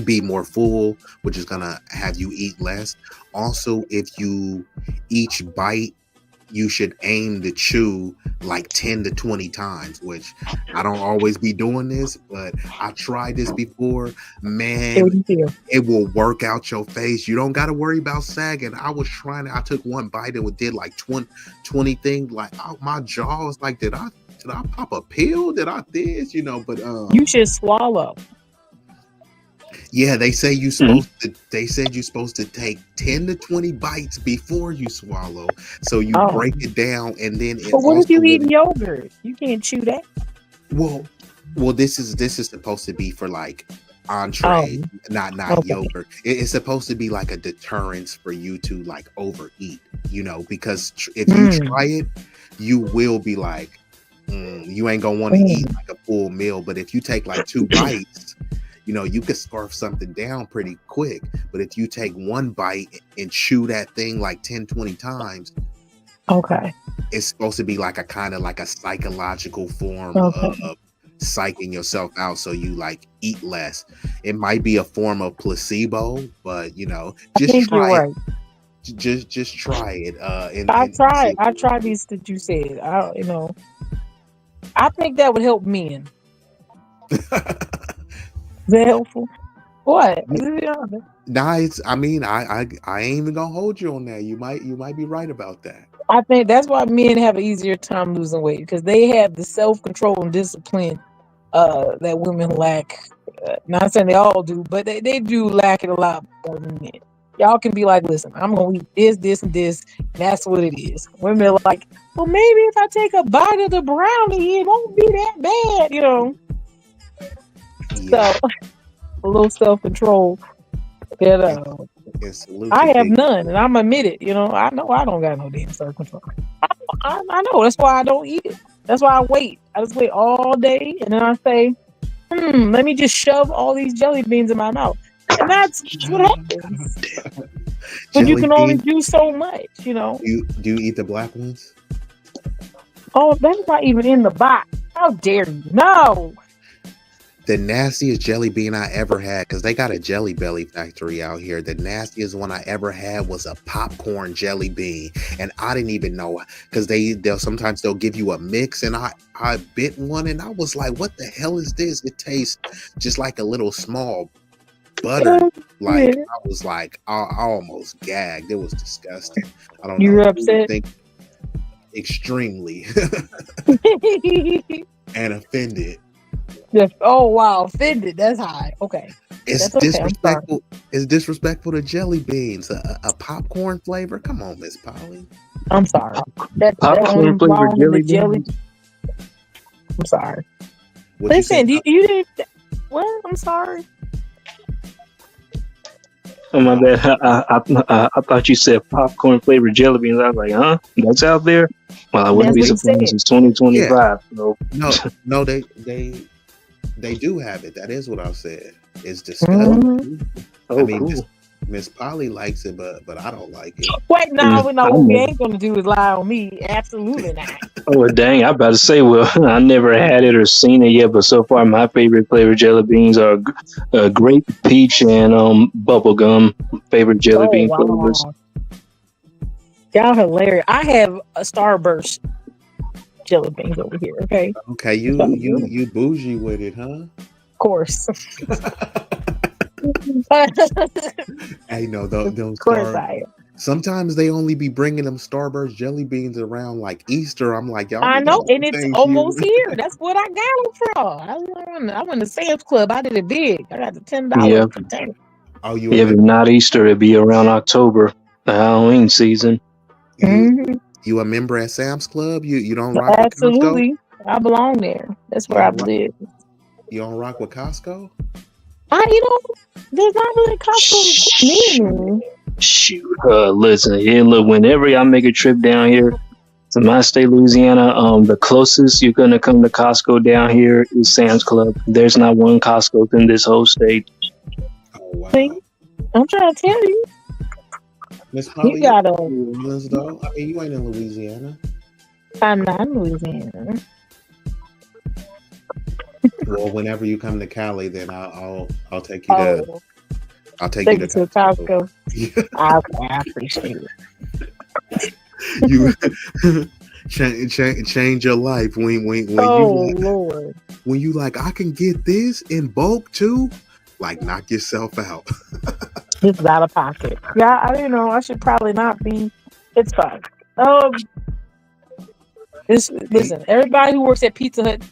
be more full, which is gonna have you eat less. Also, if you each bite, you should aim to chew like 10 to 20 times, which I don't always be doing this, but I tried this before. How Man, would you feel? it will work out your face. You don't got to worry about sagging. I took one bite and it did like 20 things. Like, oh, my jaw was like, did I pop a pill? Did I this? But You should swallow. yeah, Mm. they said you're supposed to take 10 to 20 bites before you swallow. So you Oh, break it down and then it but what if also you eat will yogurt? You can't chew that. well this is supposed to be for like Oh, entree, not okay. yogurt. It's supposed to be like a deterrence for you to like overeat, because if you Mm, try it, you will be like, you ain't gonna want to eat mm, like a full meal. But if you take like two bites, you could scarf something down pretty quick. But if you take one bite and chew that thing like 10, 20 times, okay. it's supposed to be like a kind of like a psychological form Okay. of psyching yourself out so you like eat less. It might be a form of placebo, but I just think you're try it. right. Just try it and see if I it tried these that you said. I think that would help men. works. Is that helpful? What? Nah, I mean, I ain't even gonna hold you on that. You might be right about that. I think that's why men have an easier time losing weight because they have the self control and discipline that women lack. Not saying they all do, but they do lack it a lot more than men. Y'all can be like, listen, I'm gonna eat this, this, and this, and that's what it is. Women are like, well, maybe if I take a bite of the brownie, it won't be that bad. Yeah, So a little self control that and, and salute to I have Big. none, and I'm admit it. I know I don't got no damn self control. I know that's why I don't eat it. That's why I wait. I just wait all day, and then I say, let me just shove all these jelly beans in my mouth. And that's what happens. But you Jelly can only bean. do so much. Do you eat the black ones? Oh, that's not even in the box. How dare you? No. The nastiest jelly bean I ever had, because they got a Jelly Belly factory out here. The nastiest one I ever had was a popcorn jelly bean, and I didn't even know because they'll sometimes they'll give you a mix, and I bit one, and I was like, "What the hell is this?" It tastes just like a little small butter. Yeah. Like I was like, I almost gagged. It was disgusting. I don't You know were who would upset. think extremely and offended. Oh wow, offended. That's high. Okay, It's that's okay. I'm sorry. disrespectful. It's disrespectful to jelly beans. A popcorn flavor. Come on, Miss Polly. I'm sorry. That only Popcorn flavored wrong in the jelly jelly. beans. I'm sorry. What you say? Listen, you didn't. What? I'm sorry. Oh my bad. I thought you said popcorn flavored jelly beans. I was like, huh? That's out there? Well, I wouldn't That's be what you surprised. said. It's 2025. So No, they do have it. That is what I said. It's Mhm. disgusting. oh, I mean, cool. Miss Polly likes it, but I don't like it. Wait, no, I what we never. ain't gonna do is lie on me. Absolutely not. Oh, well, dang. I about to say, well, I never had it or seen it yet, but so far my favorite flavored jelly beans are grape, peach, and bubblegum favorite jelly Oh bean flavors. wow, y'all hilarious. I have a Starburst jelly beans over here. Okay, Okay, so, you bougie with it, huh? of course, Hey, no, of those course star. I am. Sometimes they only be bringing them Starburst jelly beans around like Easter. I'm like, y'all I be know, getting and some it's things here. almost here. That's what I got them from. I went to Sam's Club. I did it big. I got the $10 Yeah. container. Oh, you If remember? not Easter, it'd be around October, the Halloween season. You Hmm. you a member at Sam's Club? You don't rock with Costco? Absolutely, I belong there. That's You where I don't rock live. you don't rock with Costco? There's not really Costco near me. Shoot. Listen, yeah, look, whenever I make a trip down here to my state, Louisiana, the closest you're gonna come to Costco down here is Sam's Club. There's not one Costco in this whole state. Oh wow. See, I'm trying to tell you, Miss you Polly, got a. New Orleans though. I mean, you ain't in Louisiana. I'm not in Louisiana. Well, whenever you come to Cali, then I'll take you to Oh, I'll take you take to it to Costco. Costco. I appreciate it. You change your life when Oh Lord, you like I can get this in bulk too. Like knock yourself out. this is out of pocket. Yeah, I should probably not be. It's fine. Listen, everybody who works at Pizza Hut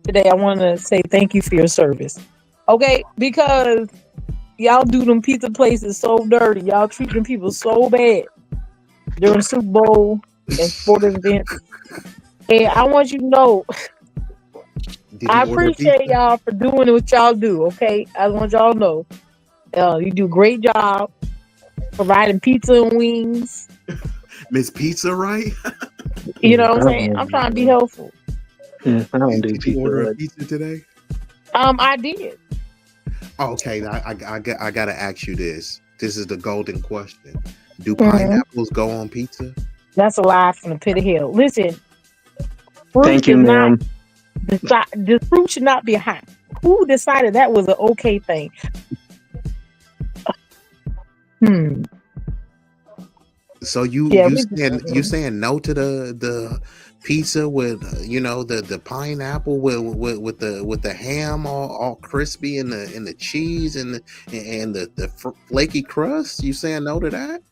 today, I want to say thank you for your service. Okay, because y'all do them pizza places so dirty. Y'all treat them people so bad during Super Bowl and sporting events. And I want you to know, Did I you order appreciate pizza? y'all for doing what y'all do. Okay, I want y'all to know, you do a great job providing pizza and wings. Miss Pizza, right? You know what I'm saying? I'm trying to be helpful. I don't do Did you order a Pizza Hut. pizza today? I did. Oh, okay, I gotta ask you this. This is the golden question. Do Mhm. pineapples go on pizza? That's a lie from the pit of hell. Listen, fruit Thank you, does not ma'am. the fruit should not be hot. Who decided that was an okay thing? Hmm. So Yeah, you saying no to the pizza with the pineapple with the ham all crispy and the cheese and the flaky crust? You saying no to that?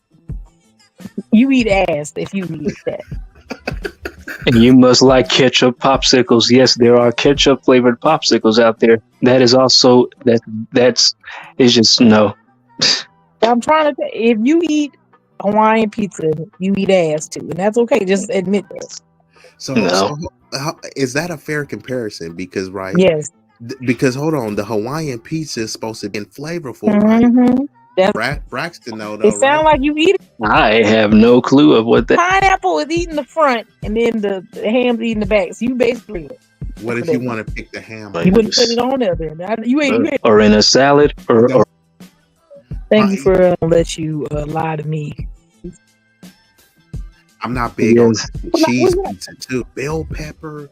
you eat ass if you eat that. And you must like ketchup popsicles. Yes, there are ketchup flavored popsicles out there. That is also that's it's just no. I'm trying to. If you eat Hawaiian pizza, you eat ass too, and that's okay. Just admit that. No. Is that a fair comparison? Because Yes. because hold on, the Hawaiian pizza is supposed to be flavorful, right? Mm-hmm. Braxton know It though, right? sounds like you eat I have no clue of what that. pineapple is eating the front, and then the ham's eating the back. So you basically What if you want to pick the ham? you wouldn't put it on there then. You ain't. Or in a salad or Thank you for let you lie to me. I'm not big on yes. cheese pizza too. Bell pepper,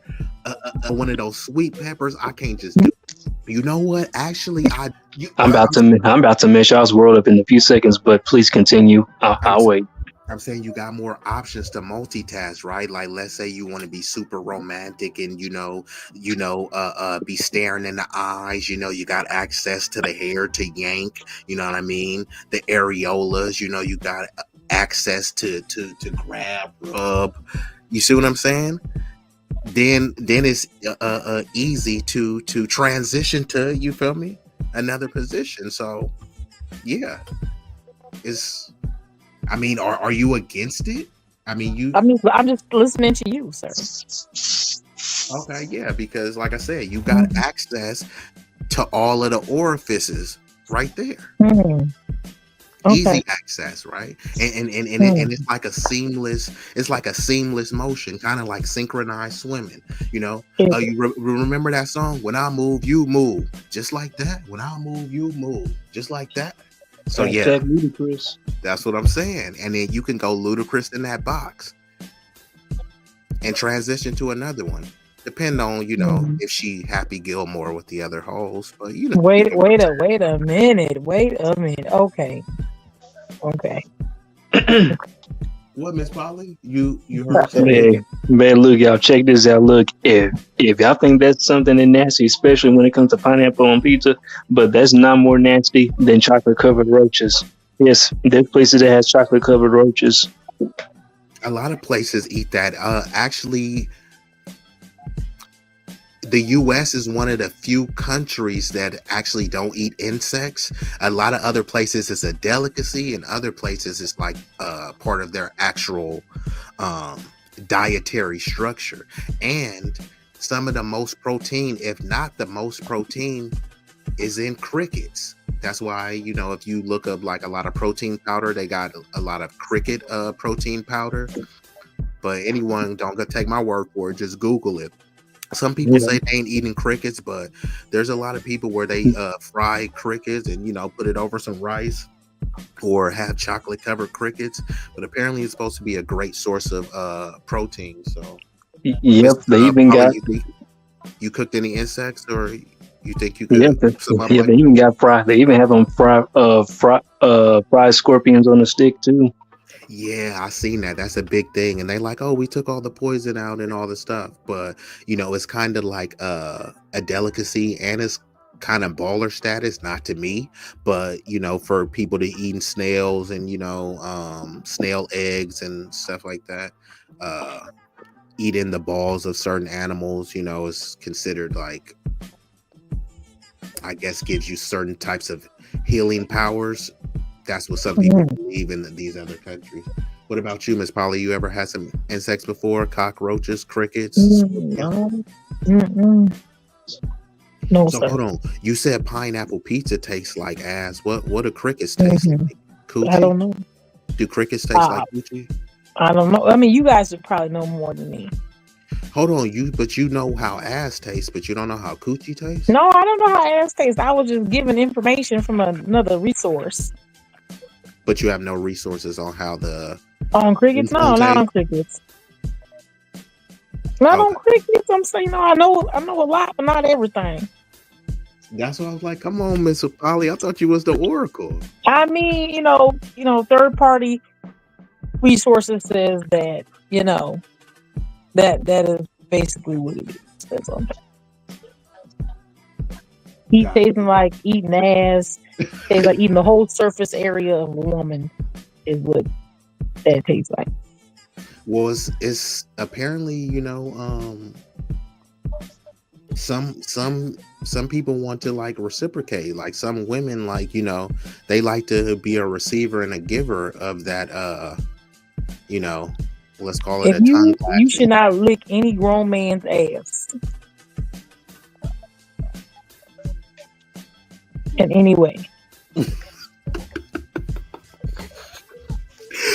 one of those sweet peppers. I can't just do. You know what? Actually, I'm about to mess y'all's world up in a few seconds, but please continue. I'm I'll wait. I'm saying you got more options to multitask, right? Like, let's say you want to be super romantic and be staring in the eyes. You got access to the hair to yank. You know what I mean? The areolas. You got access to grab, rub. You see what I'm saying? Then it's easy to transition to, you feel me, another position. So yeah, it's. I mean, are you against it? I mean, I'm just listening to you, sir. okay, yeah, because like I said, you got access to all of the orifices right there. Mm. Okay. Easy access, right? And it's like a seamless motion, kind of like synchronized swimming. You remember that song? When I move, you move, just like that. When I move, you move, just like that. So yeah, Ludicrous. that's what I'm saying. And then you can go ludicrous in that box and transition to another one. Depend on, if she Happy Gilmore with the other hoes. But wait a minute. Okay. What, Miss Polly? You heard something? Hey, man, look, y'all, check this out. Look, if y'all think that's something that nasty, especially when it comes to pineapple on pizza, but that's not more nasty than chocolate covered roaches. Yes, there's places that has chocolate covered roaches. A lot of places eat that. Actually, the U.S. is one of the few countries that actually don't eat insects. A lot of other places it's a delicacy, and other places it's like part of their actual dietary structure. And some of the most protein, if not the most protein, is in crickets. That's why, if you look up like a lot of protein powder, they got a lot of cricket protein powder. But anyone, don't go take my word for it, just Google it. Some people say they ain't eating crickets, but there's a lot of people where they fry crickets and put it over some rice, or have chocolate covered crickets. But apparently it's supposed to be a great source of protein. So yep, they even got. You cooked any insects, or you think you could? They even got fried. They even have them fried scorpions on the stick too. Yeah, I seen that. That's a big thing. And they like, oh, we took all the poison out and all the stuff. But, it's kind of like a delicacy, and it's kind of baller status, not to me, but, for people to eating snails and, snail eggs and stuff like that. Eating the balls of certain animals, is considered like, I guess, gives you certain types of healing powers. That's what some people believe in these other countries. What about you, Miss Polly? You ever had some insects before? Cockroaches, crickets? No. No, so sir. Hold on. You said pineapple pizza tastes like ass. What do crickets taste like? Coochie? I don't know. Do crickets taste like coochie? I don't know. I mean, you guys would probably know more than me. Hold on, but you know how ass tastes, but you don't know how coochie tastes? No, I don't know how ass tastes. I was just giving information from another resource. But you have no resources on how on crickets? No, not on crickets. Not on crickets. I'm saying, I know a lot, but not everything. That's why I was like, come on, Miss Polly. I thought you was the oracle. I mean, third party resources says that, that is basically what it is. That's all. He's tasting like eating ass. Tastes like eating the whole surface area of a woman is what that tastes like. Well, it's apparently, some people want to like reciprocate. Like some women, like, they like to be a receiver and a giver of that, let's call it tongue. You should not lick any grown man's ass in any way.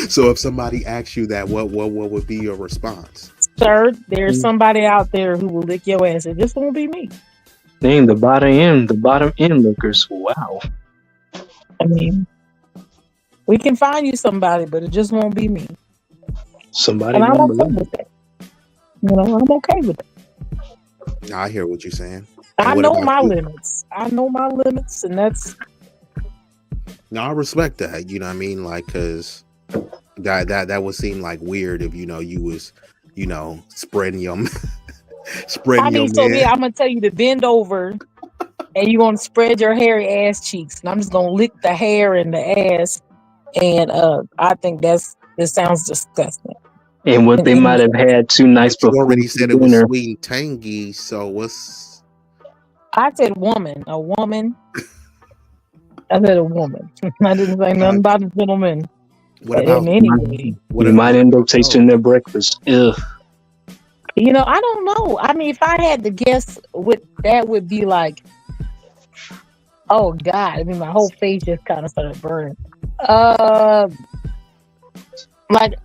So if somebody asks you that, what would be your response? Sir, there's somebody out there who will lick your ass. It just won't be me. Dang, the bottom end lickers. Wow. I mean, we can find you somebody, but it just won't be me. Somebody. And I'm okay with that. I'm okay with it. I hear what you're saying. I know my limits. I know my limits, and that's Now I respect that. You know what I mean? Like, cause that would seem like weird if you was spreading your I spreading your mean. So man. yeah, I'm gonna tell you to bend over, and you're gonna spread your hairy ass cheeks, and I'm just gonna lick the hair and the ass, and I think this sounds disgusting. And what And they might have had two nights But you before already for said it was dinner. sweet and tangy. So what's I said woman, a woman. I said a woman. I didn't say nothing got about a gentleman what in about any way. You might end up tasting toes? their breakfast. Ugh. I don't know. I mean, if I had to guess what that would be like, oh God, I mean, my whole face just kind of started burning. Uh,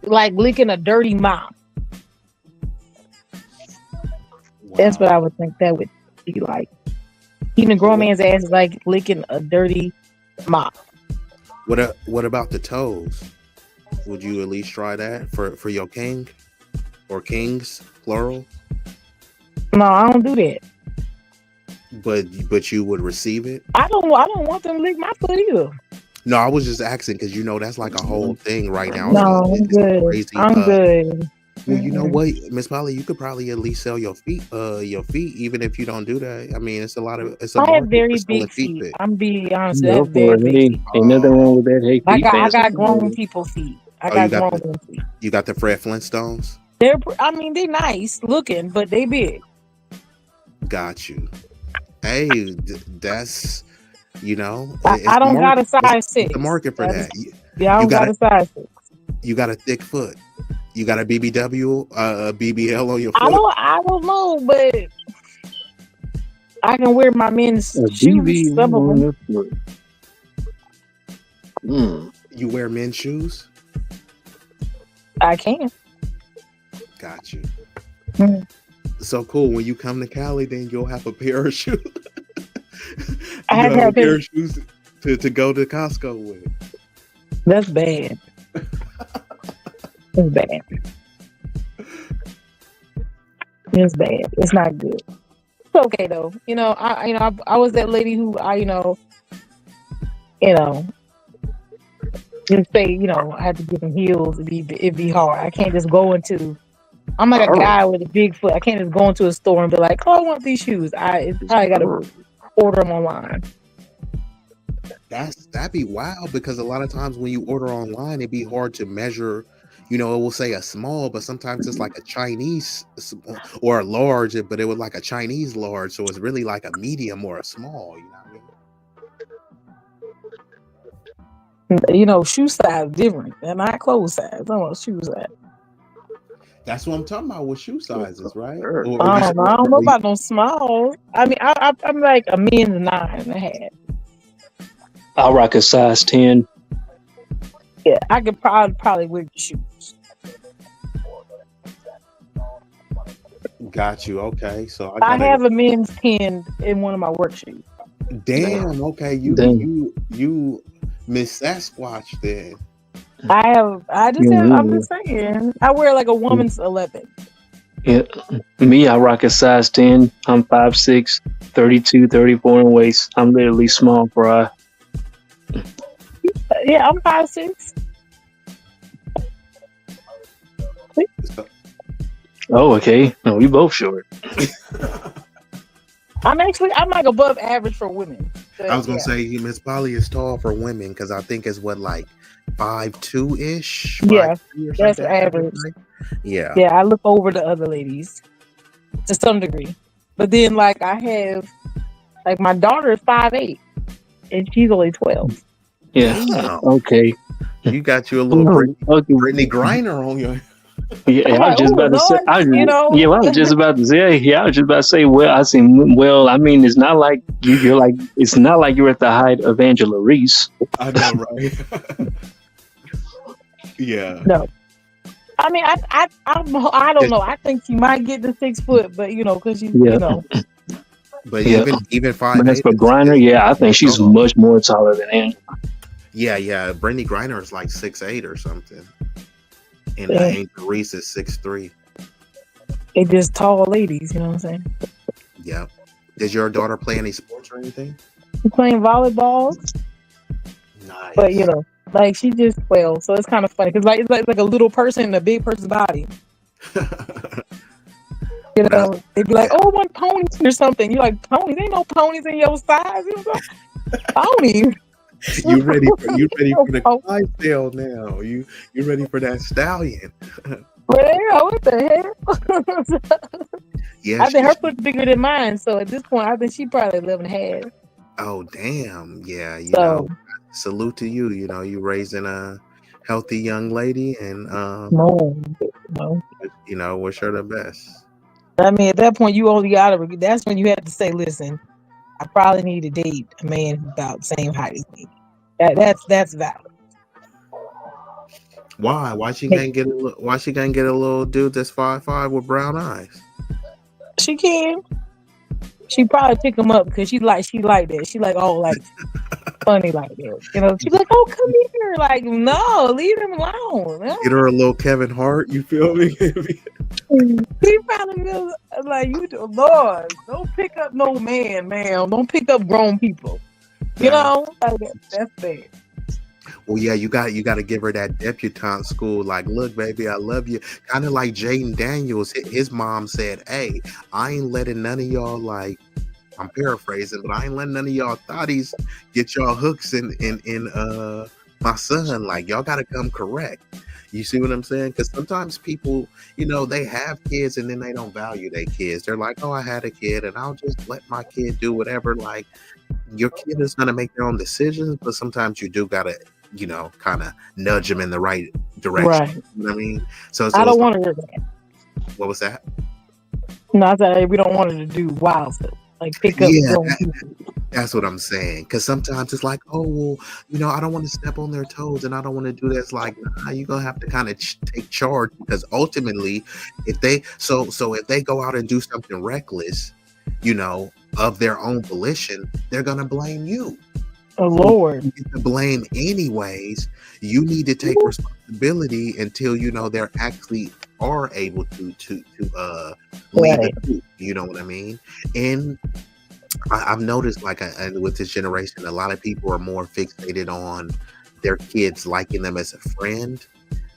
like licking a dirty mop. That's what Wow. I would think that would be like. Even a grown What man's ass is like licking a dirty mop. what about the toes? Would you at least try that for your king or kings plural? No, I don't do that. But you would receive it? I don't. I don't want them to lick my foot either. No, I was just asking because that's like a whole thing right now. It's a No, I'm it's a good. crazy. I'm good. Well, you know Mm-mm. what, Miss Polly, you could probably at least sell your feet, even if you don't do that. I mean, it's a I have market for very selling big feet feet. pics. I'm be honest. I Go have for very it. big Hey, feet. ain't nothing wrong with that. Hey, I feet got I fast. got grown people feet. I Oh, you got got grown the people feet. Fred Flintstones. I mean, they nice looking, but they big. Got you. Hey, that's I it's the don't got a market. size It's the 6. market for That's that. Yeah, I You don't got got a a size 6. you got a thick foot. You got a BBW, a BBL on your I foot. don't know, but I can wear my men's A shoes. BB Some of on them the foot. Mm. You wear men's shoes. I can. Got you. Mm. So cool. When you come to Cali, then you'll have a pair of shoes. I You have to have a have pair pictures. of shoes to go to Costco with. That's bad. It's bad. It's bad. It's not good. It's okay though. I was that lady who you know, just say, I had to give them heels. It'd be hard. I can't just go into. I'm like a guy with a big foot. I can't just go into a store and be like, "Oh, I want these shoes." It's probably got to order them online. That'd be wild because a lot of times when you order online, it'd be hard to measure. It will say a small, but sometimes it's like a Chinese or a large, but it was like a Chinese large, so it's really like a medium or a small. You know what I mean? Shoe size different than my clothes size. I want shoe size. That's what I'm talking about with shoe sizes, right? Or I you don't said, know. I don't know about no small. I mean, I'm like a men's 9.5. I'll rock a size 10. Yeah, I could probably wear the shoes. got you. Okay, so I I gotta. have a men's 10 in one of my work shoes. Damn. Okay, Damn. you Miss Sasquatch then. I'm just saying. I wear like a woman's 11. Yeah. Me, I rock a size 10. I'm 5'6", 32, 34 in waist. I'm literally small fry. Yeah, I'm 5'6". So, Oh, okay. No, we both short. I'm like above average for women. But, I was gonna say Miss Polly is tall for women because I think it's what like 5'2" ish. Yeah, 5'3" or that's something. average. Yeah. Yeah, I look over the other ladies to some degree. But then, like, I have, like, my daughter is 5'8", and she's only 12. Yeah. Damn. Okay. You got you a little Okay. Brittany Griner on your. Yeah, I'm I like, was just oh, about to say. Lord, I was just about to say. Yeah, I was just about to say. Well, I mean, it's not like you're like. It's not like you're at the height of Angela Reese. I know, right? Yeah. No. I mean, I don't know. I think she might get to 6 foot, but because But Yeah. even But as 5'8" for Griner, yeah, I think she's tall. much more taller than Angela. Yeah. Brittany Griner is like 6'8" or something, and Yeah. Angel Reese is 6'3". they just tall ladies. You know what I'm saying? Yep. Does your daughter play any sports or anything? She's playing volleyball, but Nice. like she's just 12, so it's kind of funny because like it's like a little person in a big person's body. That's They'd be like, yeah. "Oh, one pony or something." You're like, "Ponies? Ain't no ponies in your size." Ponies. You ready for the Oh, Clydesdale now? You ready for that stallion? what the hell? Yeah, I think she. her foot's bigger than mine, so at this point, I think she probably 11 and a half. Oh damn. Yeah. So Salute to you. You raising a healthy young lady, and no, no. wish her the best. I mean, at that point, you only gotta. That's when you have to say, "Listen, I probably need to date a man who's about the same height as me." That's valid. Why? Hey, Why she can't get a little dude that's 5'5" with brown eyes? she can. She probably pick him up because she like that. She like like funny like that. She's like, "Oh, come here!" Like, no, leave him alone. Get her a little Kevin Hart. You feel me? He probably feels like Lord, don't pick up no man, ma'am. Don't pick up grown people. Nah. Like that's bad. Well, yeah, you got to give her that debutante school. Like, look, baby, I love you. Kind of like Jaden Daniels. His mom said, "Hey, I ain't letting none of y'all like." I'm paraphrasing, but I ain't letting none of y'all thotties get y'all hooks in my son. Like, y'all got to come correct. You see what I'm saying? Because sometimes people, they have kids and then they don't value their kids. They're like, "Oh, I had a kid, and I'll just let my kid do whatever." Like, your kid is gonna make their own decisions, but sometimes you do gotta, kind of nudge them in the right direction. Right. You know what I mean? So I it's don't like, want her to. what was that? No, I said we don't want her to do wild stuff like pick up Yeah, grown people. that's what I'm saying. Because sometimes it's like, oh, well, I don't want to step on their toes, and I don't want to do this. Like, nah, you're gonna have to kind of take charge, because ultimately, if they if they go out and do something reckless, of their own volition, they're gonna blame you. Oh So Lord. you get to blame anyways. You need to take responsibility until they're actually are able to lead the Right. group. You know what I mean? And I've noticed, like, with this generation, a lot of people are more fixated on their kids liking them as a friend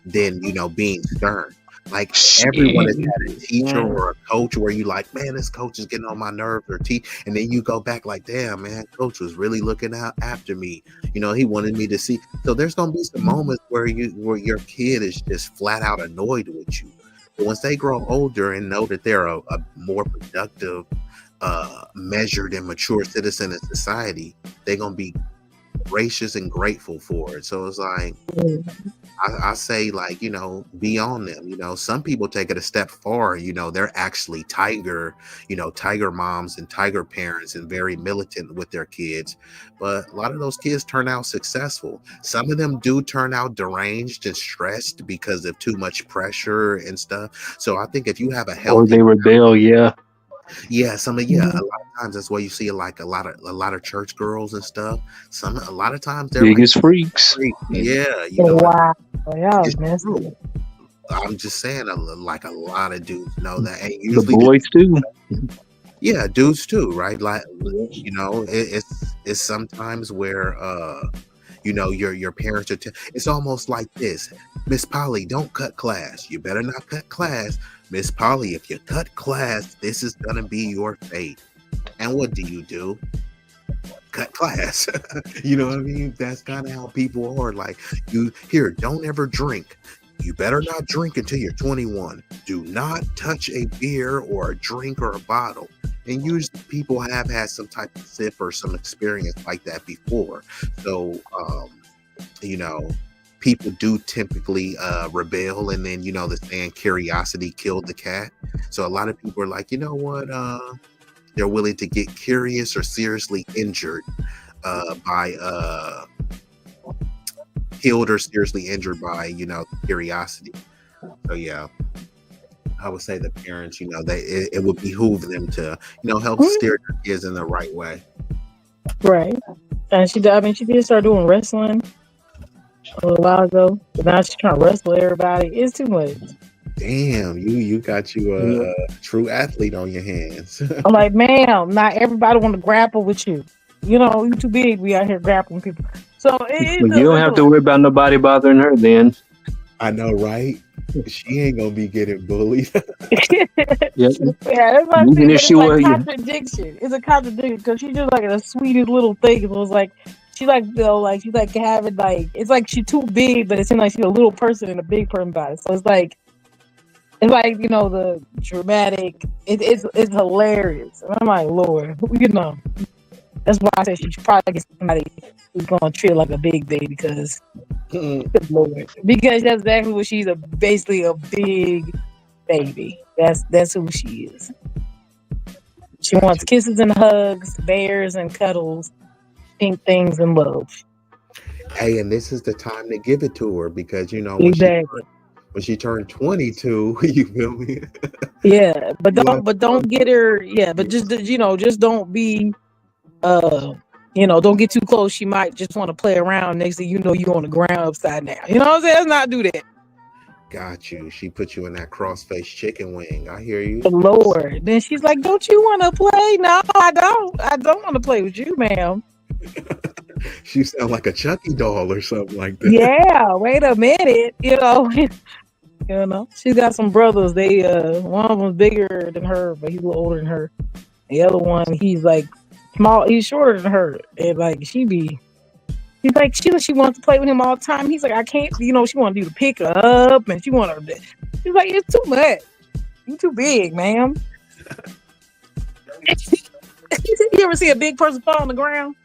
than being stern. Like, everyone Shit. has had a teacher Man. or a coach where you like, man, this coach is getting on my nerves, and then you go back like, damn, man, coach was really looking out after me. He wanted me to see. So there's gonna be some moments where your kid is just flat out annoyed with you. But once they grow older and know that they're a more productive, measured and mature citizen in society, they're gonna be gracious and grateful for it. So it's like, I say, like, be on them. Some people take it a step far. They're actually tiger moms and tiger parents and very militant with their kids. But a lot of those kids turn out successful. Some of them do turn out deranged and stressed because of too much pressure and stuff. So I think if you have a Or healthy, they rebel, yeah. yeah, a Mhm. lot of times that's why you see like a lot of church girls and stuff. A lot of times they're like Biggest freaks. freaks. Yeah, Wow. Y'all it's true. messy. I'm just saying, like, a lot of dudes know that, and The usually, boys too. yeah, dudes too, right? Like, it's sometimes where your parents are. It's almost like this, Miss Polly, don't cut class. You better not cut class, Miss Polly. If you cut class, this is gonna be your fate. And what do? Cut class. You know what I mean? That's kind of how people are. Like, don't ever drink. You better not drink until you're 21. Do not touch a beer or a drink or a bottle. And usually people have had some type of sip or some experience like that before. So, you know, people do typically rebel, and then the saying, curiosity killed the cat. So a lot of people are like, you know what, they're willing to get curious or seriously injured by killed or seriously injured by curiosity. So yeah, I would say the parents, it would behoove them to help Mhm. steer their kids in the right way. Right. And she did start doing wrestling a little while ago. But now she's trying to wrestle everybody. It's too much. Damn, you got you Yeah. a true athlete on your hands. I'm like, ma'am, not everybody want to grapple with you. You know, you too big. We out here grappling people. So Well, you don't have to worry about nobody bothering her then. I know, right? She ain't gonna be getting bullied. Yeah. yeah, that's what I Even see. if But she it's like was, yeah. contradiction. It's a contradiction because she's just like the sweetest little thing. It was like she like like she's like having like it's like she's too big, but it seems like she's a little person in a big person body. So it's like the dramatic. It's hilarious. And I'm like, Lord, that's why I said she should probably get somebody who's gonna treat her like a big baby because good Lord, because that's exactly what she's basically a big baby. That's who she is. She wants Gotcha. kisses and hugs, bears and cuddles, pink things and love. Hey, and this is the time to give it to her because Exactly. when she turned 22, you feel me? Yeah, but You want don't get her. Yeah, but just don't be. Uh, don't get too close. She might just want to play around. Next thing you on the ground upside down. You know what I'm saying? Let's not do that. got you. She put you in that cross-faced chicken wing. I hear you. Lord. Then she's like, "Don't you want to play?" No, I don't. I don't want to play with you, ma'am. She sound like a Chucky doll or something like that. Yeah. Wait a minute. She's got some brothers. They one of them's bigger than her, but he's a little older than her. The other one, he's like small. He's shorter than her, and like he's like she wants to play with him all the time. He's like, I can't. She want you to pick her up, and she want her. She's like, it's too much. You too big, ma'am. You ever see a big person fall on the ground?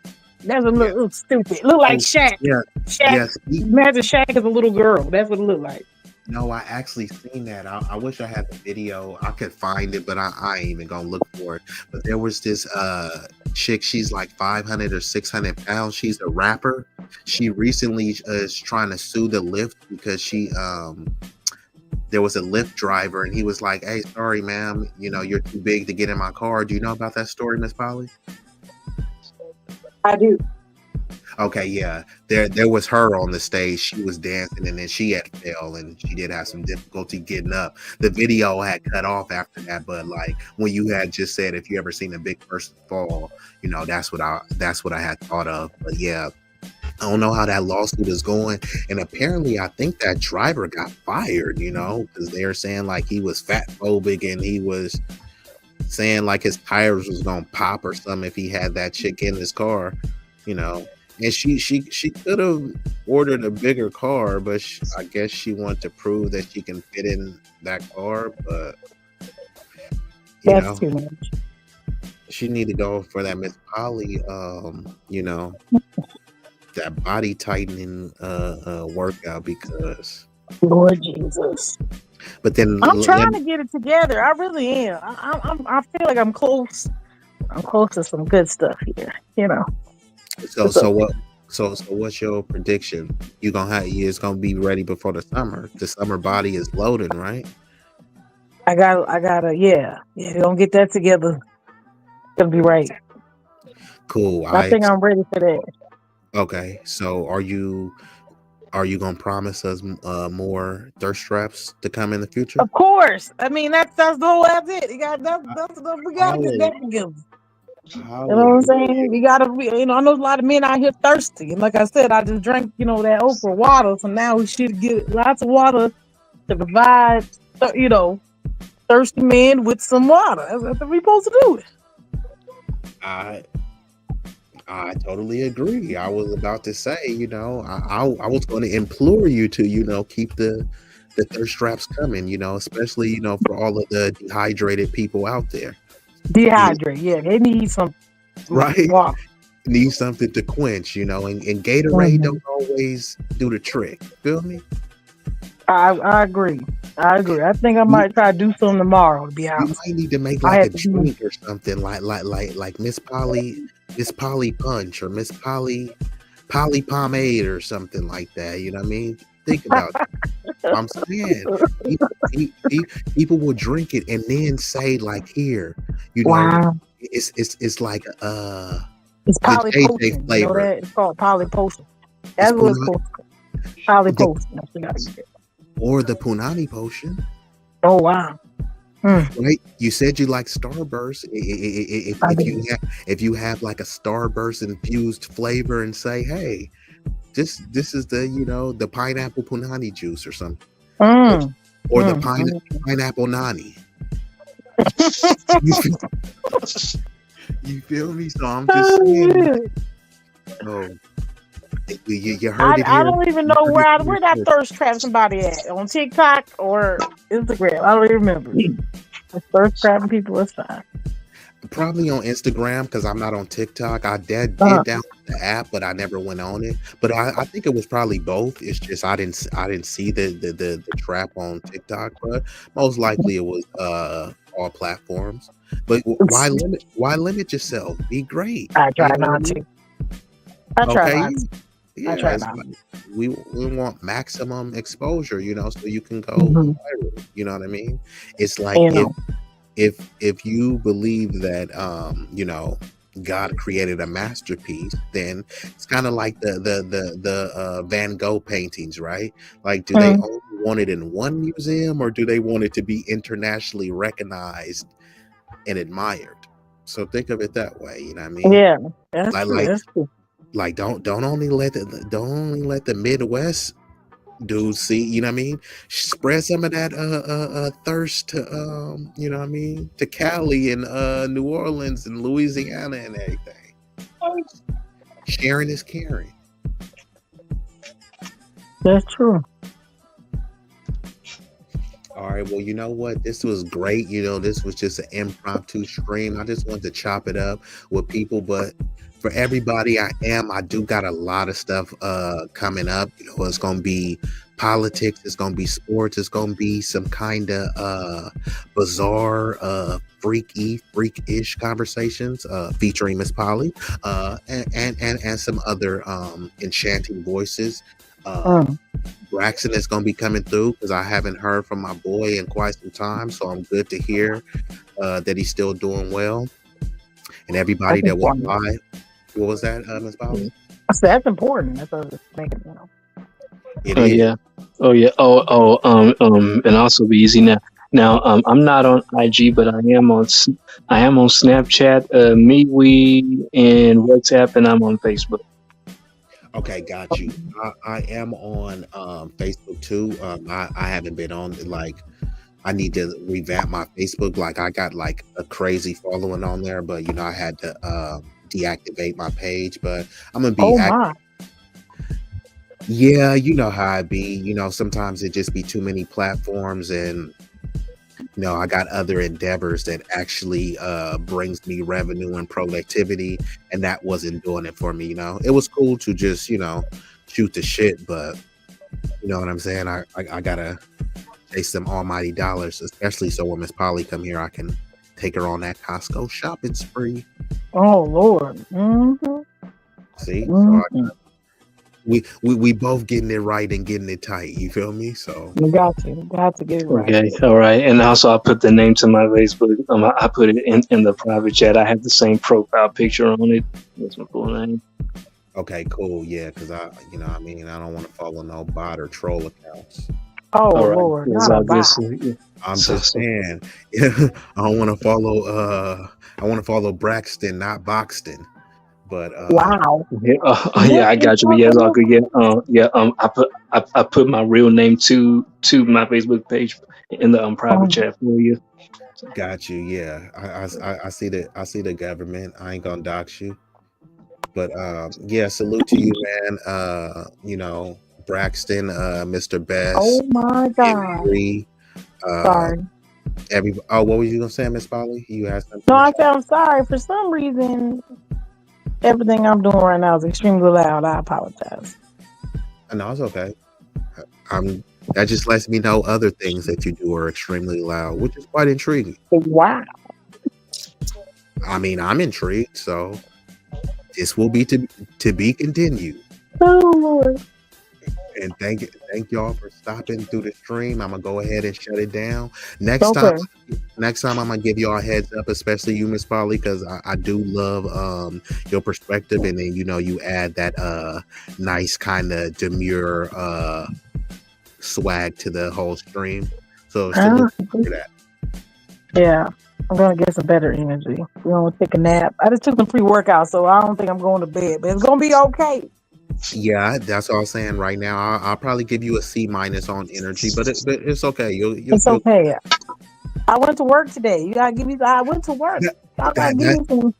That's a little stupid. Look like Shaq. Yeah. Shaq. Yes. Imagine Shaq as a little girl. That's what it looked like. No, I actually seen that. I wish I had the video. I could find it, but I ain't even gonna look for it. But there was this chick. She's like 500 or 600 pounds. She's a rapper. She recently is trying to sue the Lyft because there was a Lyft driver and he was like, "Hey, sorry, ma'am. You're too big to get in my car." Do you know about that story, Miss Polly? I do. Okay, yeah. There was her on the stage. She was dancing and then she had fell and she did have some difficulty getting up. The video had cut off after that, but like when you had just said if you ever seen a big person fall, that's what I had thought of. But yeah, I don't know how that lawsuit is going. And apparently I think that driver got fired, because they're saying like he was fat phobic and he was saying like his tires was gonna pop or something if he had that chick in his car, and she could have ordered a bigger car, but I guess she wanted to prove that she can fit in that car. But That's too much. she need to go for that Miss Polly, that body tightening workout because Lord Jesus. But then I'm trying to get it together. I really am. I feel like I'm close. I'm close to some good stuff here. So what? So what's your prediction? It's gonna be ready before the summer. The summer body is loading, right? I gotta. Yeah. Don't get that together. It'll be right. Cool. I think I'm ready for that. Okay. So are you gonna promise us more thirst traps to come in the future? Of course. I mean that's the whole. That's it. You got we gotta get that together. You know what I'm saying? We gotta. I know a lot of men out here thirsty, and like I said, I just drank that Oprah water, so now we should get lots of water to provide thirsty men with some water. That's what we're supposed to do. I totally agree. I was about to say, I was going to implore you to, keep the thirst traps coming, especially, for all of the dehydrated people out there. Dehydrate, yeah, they need some right. Water. Need something to quench, and Gatorade don't always do the trick. Feel me? I agree. I think I might try to do something tomorrow. To be honest, you might need to make like a drink or something like Miss Polly Punch or Miss Polly Pomade or something like that. You know what I mean? Think about it. I'm saying people will drink it and then say like, here, wow. It's like it's Polly Potion. Flavor. You know that? It's called Polly Potion. That's what it's called. Polly Potion. Or the Punani Potion. Oh wow. Mm, right? You said you like Starburst. If I if do. you if you have like a Starburst infused flavor and say, hey, this is the the pineapple punani juice or something, or, Mm, or the mm. pineapple nani. You feel, you feel me? So I'm just Oh, saying. yeah. So you heard it I here. don't even You know heard it here where that first. thirst trap somebody at on TikTok or Instagram. I don't even remember. The thirst trapping people is fine. Probably on Instagram because I'm not on TikTok. I Uh, did download the app, but I never went on it. But I think it was probably both. It's just I didn't see the trap on TikTok, but most likely it was all platforms. But why limit yourself? Be great. I try You know what I not mean? to. I try Okay, not to. I yeah. try It's not like we want maximum exposure, so you can go to. viral. You know what I mean? It's like You know. if you believe that God created a masterpiece, then it's kind of like the Van Gogh paintings, right? Like, do they Mm, only want it in one museum, or do they want it to be internationally recognized and admired? So think of it that way. You know what I mean? yeah, that's like true. like That's true. like don't only let the Midwest dudes see, what I mean? Spread some of that thirst to what I mean, to Cali and New Orleans and Louisiana and everything. Sharing is caring. That's true. All right, well, you know what? This was great. This was just an impromptu stream. I just wanted to chop it up with people, but for everybody I do got a lot of stuff coming up. It's gonna be politics, it's gonna be sports, it's gonna be some kind of bizarre freakish conversations featuring Miss Polly and some other enchanting voices. Mm, Braxton is going to be coming through because I haven't heard from my boy in quite some time. So I'm good to hear that he's still doing well. And everybody that's that walked important. by, what was that, Miss Polly? That's important. That's what I'm thinking. It Oh is. yeah. Oh yeah. And also be easy now. Now, I'm not on IG, but I am on Snapchat, MeWe, and WhatsApp, and I'm on Facebook. Okay, got you. I am on Facebook too. I haven't been on, like, I need to revamp my Facebook. Like, I got like a crazy following on there, but I had to deactivate my page. But I'm gonna be Oh active. my. Yeah, you know how I be. Sometimes it just be too many platforms, and I got other endeavors that actually brings me revenue and productivity, and that wasn't doing it for me. It was cool to just shoot the shit, but you know what I'm saying. I gotta chase them almighty dollars, especially so when Miss Polly come here, I can take her on that Costco shopping spree. Oh Lord. Mm-hmm. See, so Mm-hmm. we both getting it right and getting it tight. You feel me? So You got to. You got to get it right. Okay. All right. And also, I put the name to my Facebook. I put it in the private chat. I have the same profile picture on it. That's my full name. okay, cool, yeah, because I mean, I don't want to follow no bot or troll accounts. Oh All right. Lord, It's not a all good. bot. So, yeah. I'm So, just so saying, I don't want to follow. I want to follow Braxton, not Boxton. But Wow. yeah, What yeah, I is got you. But yeah, it's all happening? good. Yeah, yeah. I put my real name to my Facebook page in the private Oh, chat for you. got you. Yeah, I see the government. I ain't gonna dox you. But yeah, salute to you, man. Braxton, Mr. oh Best, my God. M3, uh, Sorry. what was you gonna say, Miss Polly? You had something No, in the I chat? said I'm sorry. For some reason, everything I'm doing right now is extremely loud. I apologize. No, it's okay. I'm. That just lets me know other things that you do are extremely loud, which is quite intriguing. Wow. I mean, I'm intrigued, so this will be to be continued. Oh Lord. And thank y'all for stopping through the stream. I'm gonna go ahead and shut it down. Next time, Okay. I'm gonna give y'all a heads up, especially you, Miss Polly, because I do love your perspective, and then you add that nice kind of demure swag to the whole stream. So Uh, salute for that. yeah, I'm gonna get some better energy. We're gonna take a nap. I just took some pre-workout, so I don't think I'm going to bed, but it's gonna be okay. Yeah, that's all I'm saying right now. I'll probably give you a C minus on energy, but it's okay. It's You'll okay. I went to work today. You gotta give me. I went to work. that Y'all gotta that give that, me some.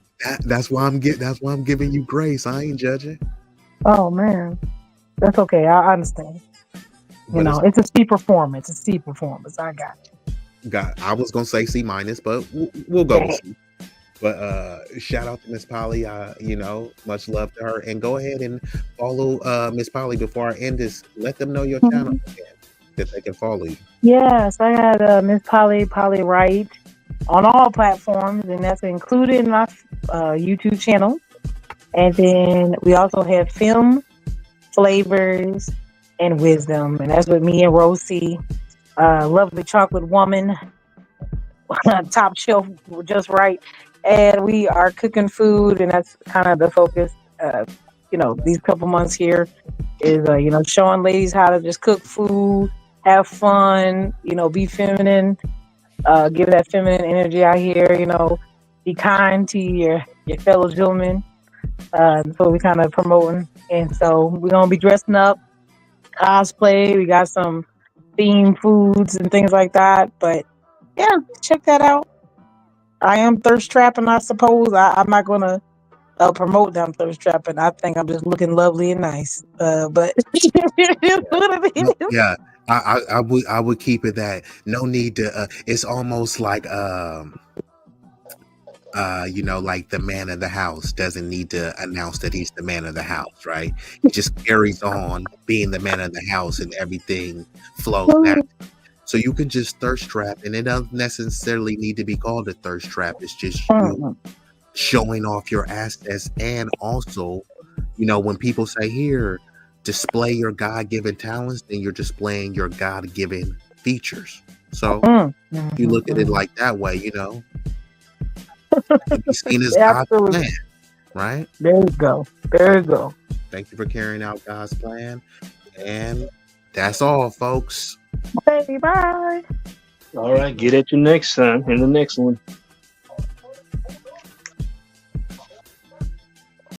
that's why I'm giving you grace. I ain't judging, Oh man, that's okay. I understand. You but know, it's it's a C performance. It's a C performance. I got got. I was gonna say C minus, but we'll go with you. C. But shout out to Miss Polly. Much love to her, and go ahead and follow Miss Polly before I end this. Let them know your channel Mhm. again, that they can follow you. Yes, I had Miss Polly Wright on all platforms, and that's included in my YouTube channel. And then we also have Film, Flavors, and Wisdom, and that's with me and Rosie, lovely chocolate woman, top shelf, just right. And we are cooking food, and that's kind of the focus. These couple months here is showing ladies how to just cook food, have fun, be feminine, give that feminine energy out here. Be kind to your fellow gentlemen. That's what we kind of promoting, and so we're gonna be dressing up, cosplay. We got some themed foods and things like that. But yeah, check that out. I am thirst trapping, I suppose. I'm not gonna promote them thirst trapping. I think I'm just looking lovely and nice. But what it No, is. yeah, I would keep it that no need to. It's almost like like the man of the house doesn't need to announce that he's the man of the house, right? He just carries on being the man of the house, and everything flows naturally. So you can just thirst trap, and it doesn't necessarily need to be called a thirst trap. It's just you Mm-mm. showing off your assets, and also, when people say here, display your God-given talents, then you're displaying your God-given features. So Mm. you Mhm, look at it mhm. like that way, to be seen as God's Absolutely. plan, right? There you go. There So you go. thank you for carrying out God's plan. And that's all, folks. Okay, bye. All right, get at you next time in the next one.